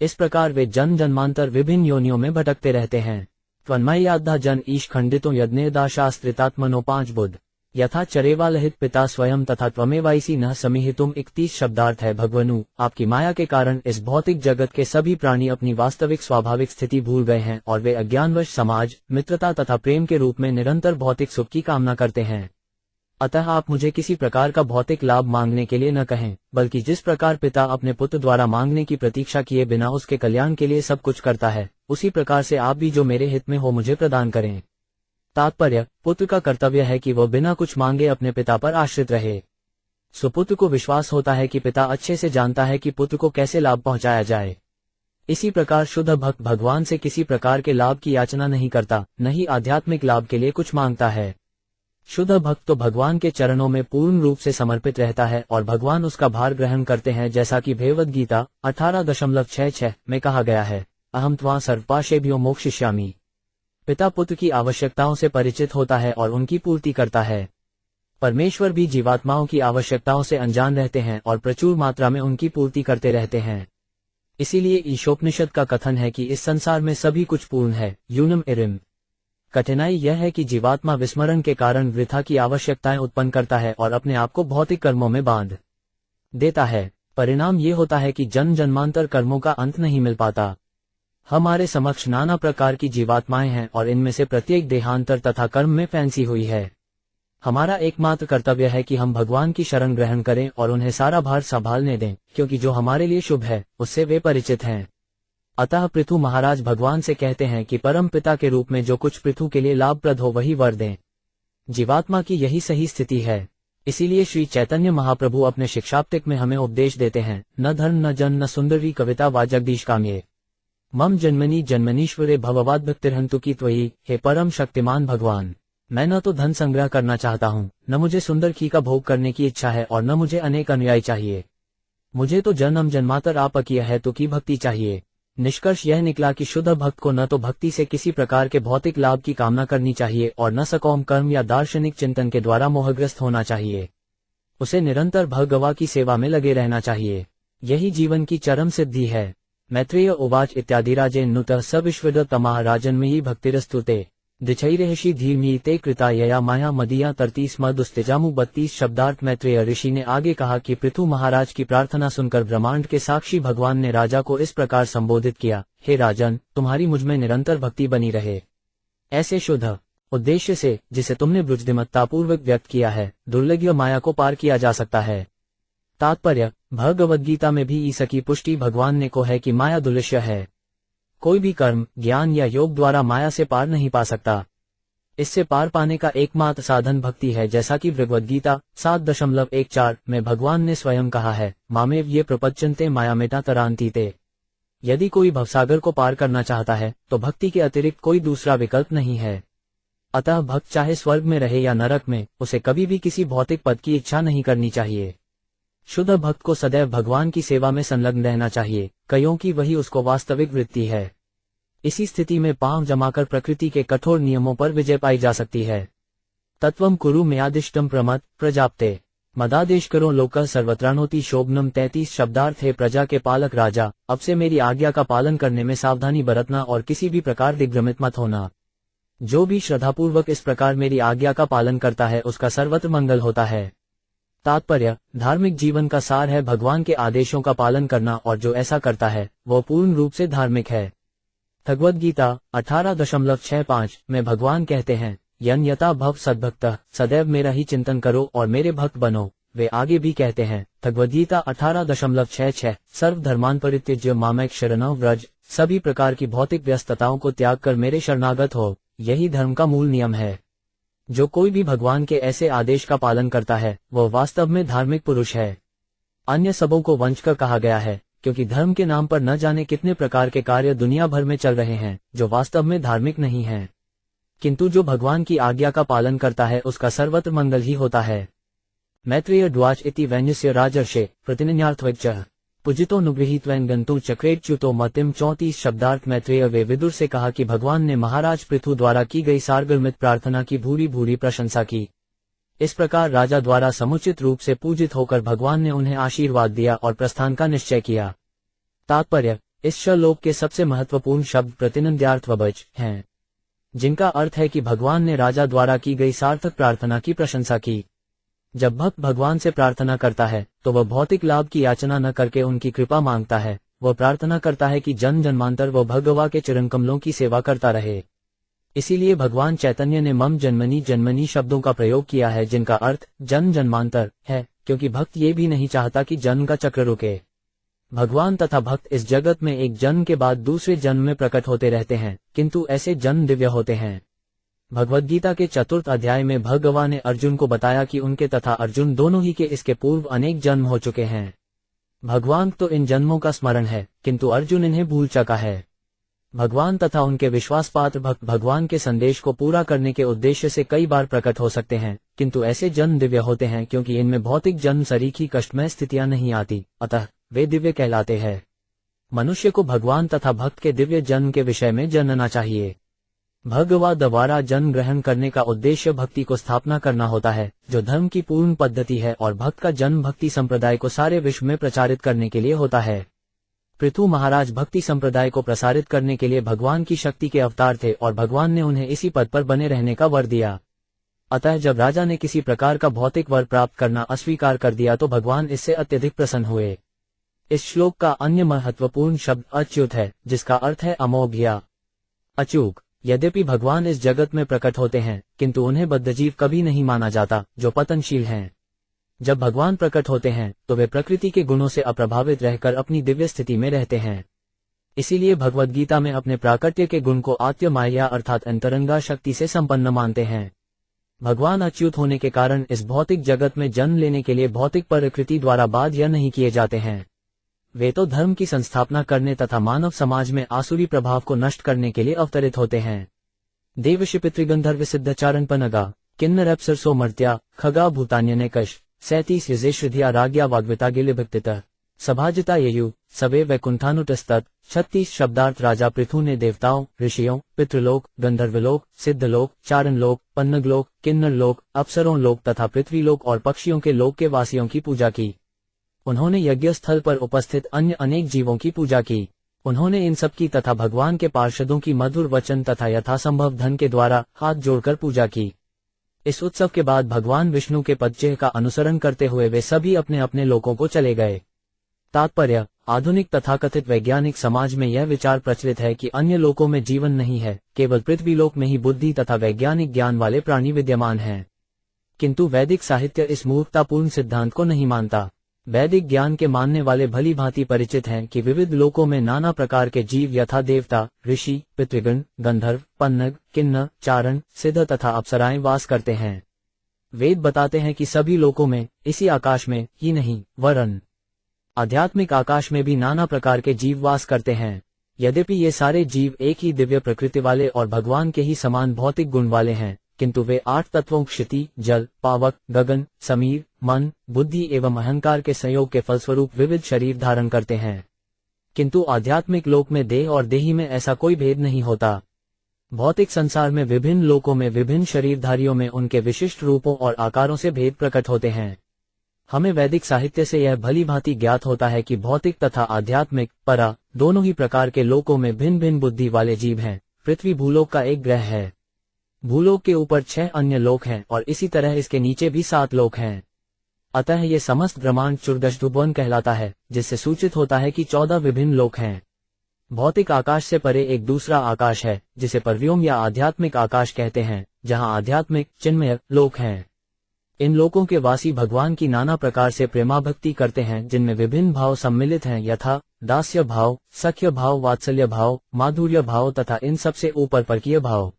इस प्रकार वे जन्म जन्मांतर विभिन्न योनियों में भटकते रहते हैं। त्वन्मयाद्धा जन ईश खंडितों यज्ञेदा शास्त्रितात्मनो 5 बुध यथा चरेवालहित पिता स्वयं तथा त्वमेवाइसी न समिहितुम 31 शब्दार्थ है। भगवनु, आपकी माया के कारण इस भौतिक जगत के सभी प्राणी अपनी वास्तविक स्वाभाविक स्थिति भूल गए हैं और वे अज्ञानवश समाज, मित्रता तथा प्रेम के रूप में निरंतर भौतिक सुख की कामना करते हैं। अतः आप मुझे किसी प्रकार का भौतिक लाभ मांगने के लिए न कहें, बल्कि जिस प्रकार पिता अपने पुत्र द्वारा मांगने की प्रतीक्षा किए बिना उसके कल्याण के लिए सब कुछ करता है, उसी प्रकार से आप भी जो मेरे हित में हो मुझे प्रदान करें। तात्पर्य, पुत्र का कर्तव्य है कि वह बिना कुछ मांगे अपने पिता पर आश्रित रहे। सुपुत्र को विश्वास होता है कि पिता अच्छे से जानता है कि पुत्र को कैसे लाभ पहुंचाया जाए। इसी प्रकार शुद्ध भक्त भगवान से किसी प्रकार के लाभ की याचना नहीं करता, न ही आध्यात्मिक लाभ के लिए कुछ मांगता है। शुद्ध भक्त तो भगवान के चरणों में पूर्ण रूप से समर्पित रहता है और भगवान उसका भार ग्रहण करते हैं, जैसा कि भगवद गीता 18.66 में कहा गया है, अहम त्वां सर्वपाशेभ्यो मोक्षयिष्यामि। पिता पुत्र की आवश्यकताओं से परिचित होता है और उनकी पूर्ति करता है। परमेश्वर भी जीवात्माओं की आवश्यकताओं से अनजान रहते हैं और प्रचुर मात्रा में उनकी पूर्ति करते रहते हैं। इसीलिए ईशोपनिषद का कथन है कि इस संसार में सभी कुछ पूर्ण है, यूनम इरिम। कठिनाई यह है कि जीवात्मा विस्मरण के कारण वृथा की आवश्यकताएं उत्पन्न करता है और अपने आप को भौतिक कर्मों में बांध देता है। परिणाम ये होता है कि जन्म जन्मांतर कर्मों का अंत नहीं मिल पाता। हमारे समक्ष नाना प्रकार की जीवात्माएं हैं और इनमें से प्रत्येक देहांतर तथा कर्म में फैंसी हुई है। हमारा एकमात्र कर्तव्य है कि हम भगवान की शरण ग्रहण करें और उन्हें सारा भार संभालने दें, क्योंकि जो हमारे लिए शुभ है उससे वे परिचित हैं। अतः पृथु महाराज भगवान से कहते हैं कि परम पिता के रूप में जो कुछ पृथु के लिए लाभप्रद हो वही वर दें। जीवात्मा की यही सही स्थिति है। इसीलिए श्री चैतन्य महाप्रभु अपने शिक्षाप्तिक में हमें उपदेश देते हैं, न धर्म न जन न सुंदरी कविता व जगदीश काम्ये मम जन्मनी जन्मनीश्वरे भववाद भक्तिर्हंतु की त्वयि। हे परम शक्तिमान भगवान, मैं न तो धन संग्रह करना चाहता हूँ, न मुझे सुंदर खी का भोग करने की इच्छा है और न मुझे अनेक अनुयायी चाहिए। मुझे तो जन्म जन्मातर आपकीय है तो की भक्ति चाहिए। निष्कर्ष यह निकला कि शुद्ध भक्त को न तो भक्ति से किसी प्रकार के भौतिक लाभ की कामना करनी चाहिए और न सकौम कर्म या दार्शनिक चिंतन के द्वारा मोहग्रस्त होना चाहिए। उसे निरंतर भगवा की सेवा में लगे रहना चाहिए। यही जीवन की चरम सिद्धि है। मैत्रेय उवाच इत्यादिराजेन्नुतः स विश्वदत्तमाः राजन्मयी भक्तिरस्तुते दिछैरेहषि धीर्मी ते कृता यया माया मदिया तरती स्म दुस्तेजामु 32 शब्दार्थ। मैत्रेय ऋषि ने आगे कहा कि पृथु महाराज की प्रार्थना सुनकर ब्रह्मांड के साक्षी भगवान ने राजा को इस प्रकार संबोधित किया, हे राजन, तुम्हारी मुझमें निरंतर भक्ति बनी रहे। ऐसे शुद्ध उद्देश्य से जिसे तुमने बुद्धिमत्तापूर्वक व्यक्त किया है, दुर्लभ माया को पार किया जा सकता है। तात्पर्य, भगवद्गीता में भी इसकी पुष्टि भगवान ने को है कि माया दुर्लभ है। कोई भी कर्म, ज्ञान या योग द्वारा माया से पार नहीं पा सकता। इससे पार पाने का एकमात्र साधन भक्ति है, जैसा कि भगवद्गीता 7.14 में भगवान ने स्वयं कहा है, मामेव ये प्रपच्यन्ते मायामेता तरान्तीते। यदि कोई भवसागर को पार करना चाहता है तो भक्ति के अतिरिक्त कोई दूसरा विकल्प नहीं है। अतः भक्त चाहे स्वर्ग में रहे या नरक में, उसे कभी भी किसी भौतिक पद की इच्छा नहीं करनी चाहिए। शुद्ध भक्त को सदैव भगवान की सेवा में संलग्न रहना चाहिए, क्योंकि वही उसको वास्तविक वृत्ति है। इसी स्थिति में पांव जमाकर प्रकृति के कठोर नियमों पर विजय पाई जा सकती है। तत्वम कुरु मयादिष्टम प्रमत प्रजाप्ते मदादेश करो लोक सर्वत्राणोति शोभनम। 33 शब्दार्थ है प्रजा के पालक राजा, अब से मेरी आज्ञा का पालन करने में सावधानी बरतना और किसी भी प्रकार दिग्भ्रमित मत होना। जो भी श्रद्धापूर्वक इस प्रकार मेरी आज्ञा का पालन करता है उसका सर्वत्र मंगल होता है। तात्पर्य, धार्मिक जीवन का सार है भगवान के आदेशों का पालन करना, और जो ऐसा करता है वो पूर्ण रूप से धार्मिक है। भगवद गीता 18.65 में भगवान कहते हैं, यन यथा भव सद्भक्तः, सदैव मेरा ही चिंतन करो और मेरे भक्त बनो। वे आगे भी कहते हैं, भगवद गीता 18.66, सर्व धर्मान परित्यज्य मामैक शरणं व्रज, सभी प्रकार की भौतिक व्यस्तताओं को त्याग कर मेरे शरणागत हो, यही धर्म का मूल नियम है। जो कोई भी भगवान के ऐसे आदेश का पालन करता है वह वास्तव में धार्मिक पुरुष है। अन्य सबों को वंचकर कहा गया है, क्योंकि धर्म के नाम पर न जाने कितने प्रकार के कार्य दुनिया भर में चल रहे हैं जो वास्तव में धार्मिक नहीं हैं। किंतु जो भगवान की आज्ञा का पालन करता है उसका सर्वत्र मंगल ही होता है। मैत्रेय ड्वाच इति वैन्यस्य राजर्षे प्रतिनिन्यार्थवच्चः पूजितो नुगृहीत्वैन गंतु चक्रेच्युतो मतिम। 34 शब्दार्थ मैत्रेय वे विदुर से कहा कि भगवान ने महाराज पृथु द्वारा की गई सारगर्मित प्रार्थना की भूरी भूरी प्रशंसा की। इस प्रकार राजा द्वारा समुचित रूप से पूजित होकर भगवान ने उन्हें आशीर्वाद दिया और प्रस्थान का निश्चय किया। तात्पर्य, इस श्लोक के सबसे महत्वपूर्ण शब्द प्रतिनिन्द्यार्थवच हैं, जिनका अर्थ है कि भगवान ने राजा द्वारा की गई सार्थक प्रार्थना की प्रशंसा की। जब भक्त भगवान से प्रार्थना करता है तो वह भौतिक लाभ की याचना न करके उनकी कृपा मांगता है। वह प्रार्थना करता है कि जन्म जन्मांतर वह भगवा के चरणकमलों की सेवा करता रहे। इसीलिए भगवान चैतन्य ने मम जन्मनी जन्मनी शब्दों का प्रयोग किया है, जिनका अर्थ जन्म जन्मांतर है, क्योंकि भक्त ये भी नहीं चाहता कि जन्म का चक्र रुके। भगवान तथा भक्त इस जगत में एक जन्म के बाद दूसरे जन्म में प्रकट होते रहते हैं, किंतु ऐसे जन्म दिव्य होते हैं। भगवद गीता के 4 अध्याय में भगवान ने अर्जुन को बताया कि उनके तथा अर्जुन दोनों ही के इसके पूर्व अनेक जन्म हो चुके हैं। भगवान तो इन जन्मों का स्मरण है, किंतु अर्जुन इन्हें भूल चुका है। भगवान तथा उनके विश्वास पात्र भक्त भगवान के संदेश को पूरा करने के उद्देश्य से कई बार प्रकट हो सकते हैं, किंतु ऐसे जन्म दिव्य होते हैं क्योंकि इनमें भौतिक जन्म सरीखी कष्टमय स्थितियां नहीं आती, अतः वे दिव्य कहलाते हैं। मनुष्य को भगवान तथा भक्त के दिव्य जन्म के विषय में जानना चाहिए। भगवा द्वारा जन्म ग्रहण करने का उद्देश्य भक्ति को स्थापना करना होता है, जो धर्म की पूर्ण पद्धति है, और भक्त का जन्म भक्ति संप्रदाय को सारे विश्व में प्रचारित करने के लिए होता है। पृथु महाराज भक्ति संप्रदाय को प्रसारित करने के लिए भगवान की शक्ति के अवतार थे और भगवान ने उन्हें इसी पद पर बने रहने का वर दिया। अतः जब राजा ने किसी प्रकार का भौतिक वर प्राप्त करना अस्वीकार कर दिया तो भगवान इससे अत्यधिक प्रसन्न हुए। इस श्लोक का अन्य महत्वपूर्ण शब्द अच्युत है, जिसका अर्थ है अमोघ या अचूक। यद्यपि भगवान इस जगत में प्रकट होते हैं, किंतु उन्हें बद्धजीव कभी नहीं माना जाता, जो पतनशील हैं। जब भगवान प्रकट होते हैं तो वे प्रकृति के गुणों से अप्रभावित रहकर अपनी दिव्य स्थिति में रहते हैं। इसीलिए भगवद गीता में अपने प्राकट्य के गुण को आत्य माया अर्थात अंतरंगा शक्ति से संपन्न मानते हैं। भगवान अच्युत होने के कारण इस भौतिक जगत में जन्म लेने के लिए भौतिक प्रकृति द्वारा बाध्य नहीं किए जाते हैं। वे तो धर्म की संस्थापना करने तथा मानव समाज में आसुरी प्रभाव को नष्ट करने के लिए अवतरित होते हैं। देवषि पितृगंधर्व सिद्धचारण पनगा किन्नर अप्सरसो मर्त्या खगा भूतान्यनेकश 37 यजेश्रिधिया राज्ञा वाग्विता गिलिभक्तितः सभाजिता ययु सवे वैकुंठानुतस्तत्। 36 शब्दार्थ राजा पृथु ने देवताओं, ऋषियों, पितृलोक, गंधर्वलोक, सिद्धलोक, चारणलोक, पन्नगलोक, किन्नरलोक, अप्सरों लोक तथा पृथ्वीलोक और पक्षियों के लोक के वासियों की पूजा की। उन्होंने यज्ञ स्थल पर उपस्थित अन्य अनेक जीवों की पूजा की। उन्होंने इन सब की तथा भगवान के पार्षदों की मधुर वचन तथा यथासंभव धन के द्वारा हाथ जोड़कर पूजा की। इस उत्सव के बाद भगवान विष्णु के पदचिह्न का अनुसरण करते हुए वे सभी अपने अपने लोकों को चले गए। तात्पर्य, आधुनिक तथाकथित वैज्ञानिक समाज में यह विचार प्रचलित है कि अन्य लोकों में जीवन नहीं है, केवल पृथ्वीलोक में ही बुद्धि तथा वैज्ञानिक ज्ञान वाले प्राणी विद्यमान हैं। किंतु वैदिक साहित्य इस मूर्खतापूर्ण सिद्धांत को नहीं मानता। वैदिक ज्ञान के मानने वाले भली भांति परिचित हैं कि विविध लोकों में नाना प्रकार के जीव यथा देवता, ऋषि, पितृगण, गंधर्व, पन्नग, किन्नर, चारण, सिद्ध तथा अप्सराएं वास करते हैं। वेद बताते हैं कि सभी लोकों में, इसी आकाश में ही नहीं वरन आध्यात्मिक आकाश में भी नाना प्रकार के जीव वास करते हैं। यद्यपि ये सारे जीव एक ही दिव्य प्रकृति वाले और भगवान के ही समान भौतिक गुण वाले हैं, किंतु वे 8 तत्वों क्षिति, जल, पावक, गगन, समीर, मन, बुद्धि एवं अहंकार के संयोग के फलस्वरूप विविध शरीर धारण करते हैं। किंतु आध्यात्मिक लोक में देह और देही में ऐसा कोई भेद नहीं होता। भौतिक संसार में विभिन्न लोकों में विभिन्न शरीरधारियों में उनके विशिष्ट रूपों और आकारों से भेद प्रकट होते हैं। हमें वैदिक साहित्य से यह भली भांति ज्ञात होता है कि भौतिक तथा आध्यात्मिक परा दोनों ही प्रकार के लोकों में भिन्न भिन्न बुद्धि वाले जीव हैं। पृथ्वी भूलोक का एक ग्रह है। भूलोक के ऊपर 6 अन्य लोक हैं और इसी तरह इसके नीचे भी 7 लोक हैं। अतः ये समस्त ब्रह्मांड चतुर्दशभुवन कहलाता है, जिससे सूचित होता है कि 14 विभिन्न लोक हैं। भौतिक आकाश से परे एक दूसरा आकाश है, जिसे परव्योम या आध्यात्मिक आकाश कहते हैं, जहां आध्यात्मिक चिन्मय लोक हैं। इन लोकों के वासी भगवान की नाना प्रकार से प्रेमाभक्ति करते हैं, जिनमें विभिन्न भाव सम्मिलित हैं, यथा दास्य भाव, सख्य भाव, वात्सल्य भाव, माधुर्य भाव तथा इन सबसे ऊपर परकीय भाव।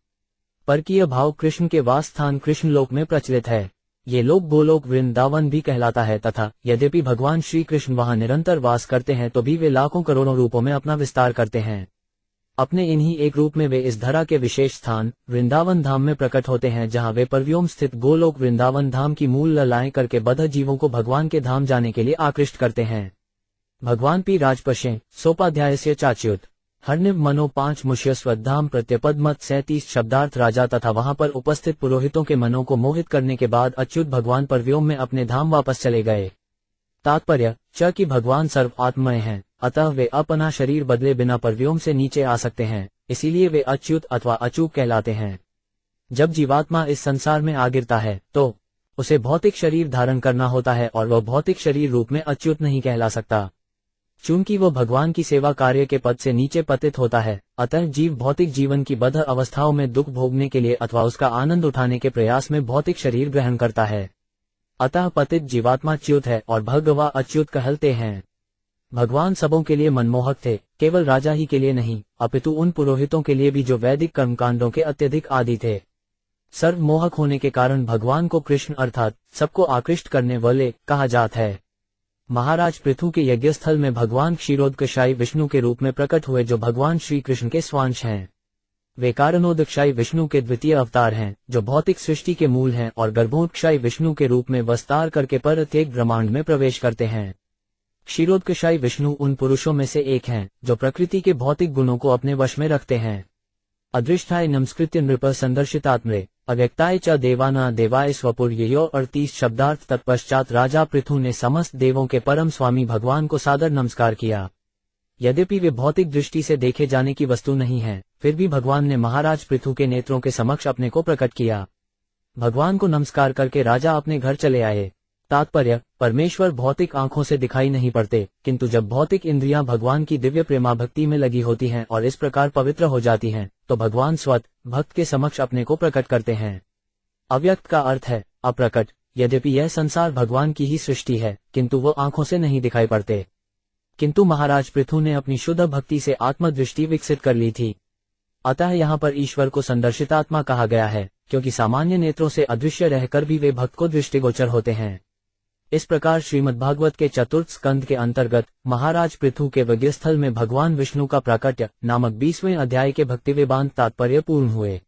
परकीय भाव कृष्ण के वास स्थान कृष्ण लोक में प्रचलित है। ये लोक गोलोक वृंदावन भी कहलाता है तथा यद्यपि भगवान श्री कृष्ण वहां निरंतर वास करते हैं तो भी वे लाखों करोड़ों रूपों में अपना विस्तार करते हैं। अपने इन्हीं एक रूप में वे इस धरा के विशेष स्थान वृंदावन धाम में प्रकट होते हैं, जहां वे परव्योम स्थित गोलोक वृंदावन धाम की मूल ललाएं करके बद्ध जीवों को भगवान के धाम जाने के लिए आकृष्ट करते हैं। भगवान पी राजपशे सोपाध्याय से चाच्युत हरनिव मनो 5 मुष्य स्वधाम प्रत्यपद मत 37 शब्दार्थ राजा तथा वहां पर उपस्थित पुरोहितों के मनों को मोहित करने के बाद अच्युत भगवान परव्योम में अपने धाम वापस चले गए। तात्पर्य च कि भगवान सर्व आत्मय हैं, अतः वे अपना शरीर बदले बिना परव्योम से नीचे आ सकते हैं, इसीलिए वे अच्युत अथवा अचूक कहलाते हैं। जब जीवात्मा इस संसार में आ गिरता है तो उसे भौतिक शरीर धारण करना होता है और वह भौतिक शरीर रूप में अच्युत नहीं कहला सकता। चूंकि वह भगवान की सेवा कार्य के पद से नीचे पतित होता है, अतः जीव भौतिक जीवन की बद्ध अवस्थाओं में दुख भोगने के लिए अथवा उसका आनंद उठाने के प्रयास में भौतिक शरीर ग्रहण करता है। अतः पतित जीवात्मा च्युत है और भगवा अच्युत कहलते हैं। भगवान सबों के लिए मनमोहक थे, केवल राजा ही के लिए नहीं, अपितु उन पुरोहितों के लिए भी जो वैदिक कर्मकांडों के अत्यधिक आदी थे। सर्वमोहक होने के कारण भगवान को कृष्ण अर्थात सबको आकृष्ट करने वाले कहा जाता है। महाराज पृथु के यज्ञस्थल में भगवान क्षीरोदकशायी विष्णु के रूप में प्रकट हुए, जो भगवान श्री कृष्ण के स्वांश हैं। वे कारणोदकशायी विष्णु के द्वितीय अवतार हैं, जो भौतिक सृष्टि के मूल हैं और गर्भोदकशायी विष्णु के रूप में विस्तार करके प्रत्येक ब्रह्मांड में प्रवेश करते हैं। क्षीरोदकशायी विष्णु उन पुरुषों में से एक हैं जो प्रकृति के भौतिक गुणों को अपने वश में रखते हैं। अदृष्टाय नमस्कृत्य नृप संदर्शितात्मरे अव्यक्ताय च देवाना देवाय स्वपुर्यो 38 शब्दार्थ। तत्पश्चात राजा पृथु ने समस्त देवों के परम स्वामी भगवान को सादर नमस्कार किया। यद्यपि वे भौतिक दृष्टि से देखे जाने की वस्तु नहीं है, फिर भी भगवान ने महाराज पृथु के नेत्रों के समक्ष अपने को प्रकट किया। भगवान को नमस्कार करके राजा अपने घर चले आए। तात्पर्य, परमेश्वर भौतिक आंखों से दिखाई नहीं पड़ते, किंतु जब भौतिक इंद्रियां भगवान की दिव्य प्रेमाभक्ति में लगी होती हैं और इस प्रकार पवित्र हो जाती हैं, तो भगवान स्वतः भक्त के समक्ष अपने को प्रकट करते हैं। अव्यक्त का अर्थ है अप्रकट। यद्यपि यह संसार भगवान की ही सृष्टि है, किंतु वो आंखों से नहीं दिखाई पड़ते। किंतु महाराज पृथु ने अपनी शुद्ध भक्ति से आत्मदृष्टि विकसित कर ली थी। अतः यहाँ पर ईश्वर को संदर्शितात्मा कहा गया है, क्योंकि सामान्य नेत्रों से अदृश्य रहकर भी वे भक्त को दृष्टिगोचर होते हैं। इस प्रकार श्रीमद्भागवत के चतुर्थ स्कंद के अंतर्गत महाराज पृथु के यज्ञस्थल में भगवान विष्णु का प्राकट्य नामक 20वें अध्याय के भक्ति वेदांत तात्पर्य पूर्ण हुए।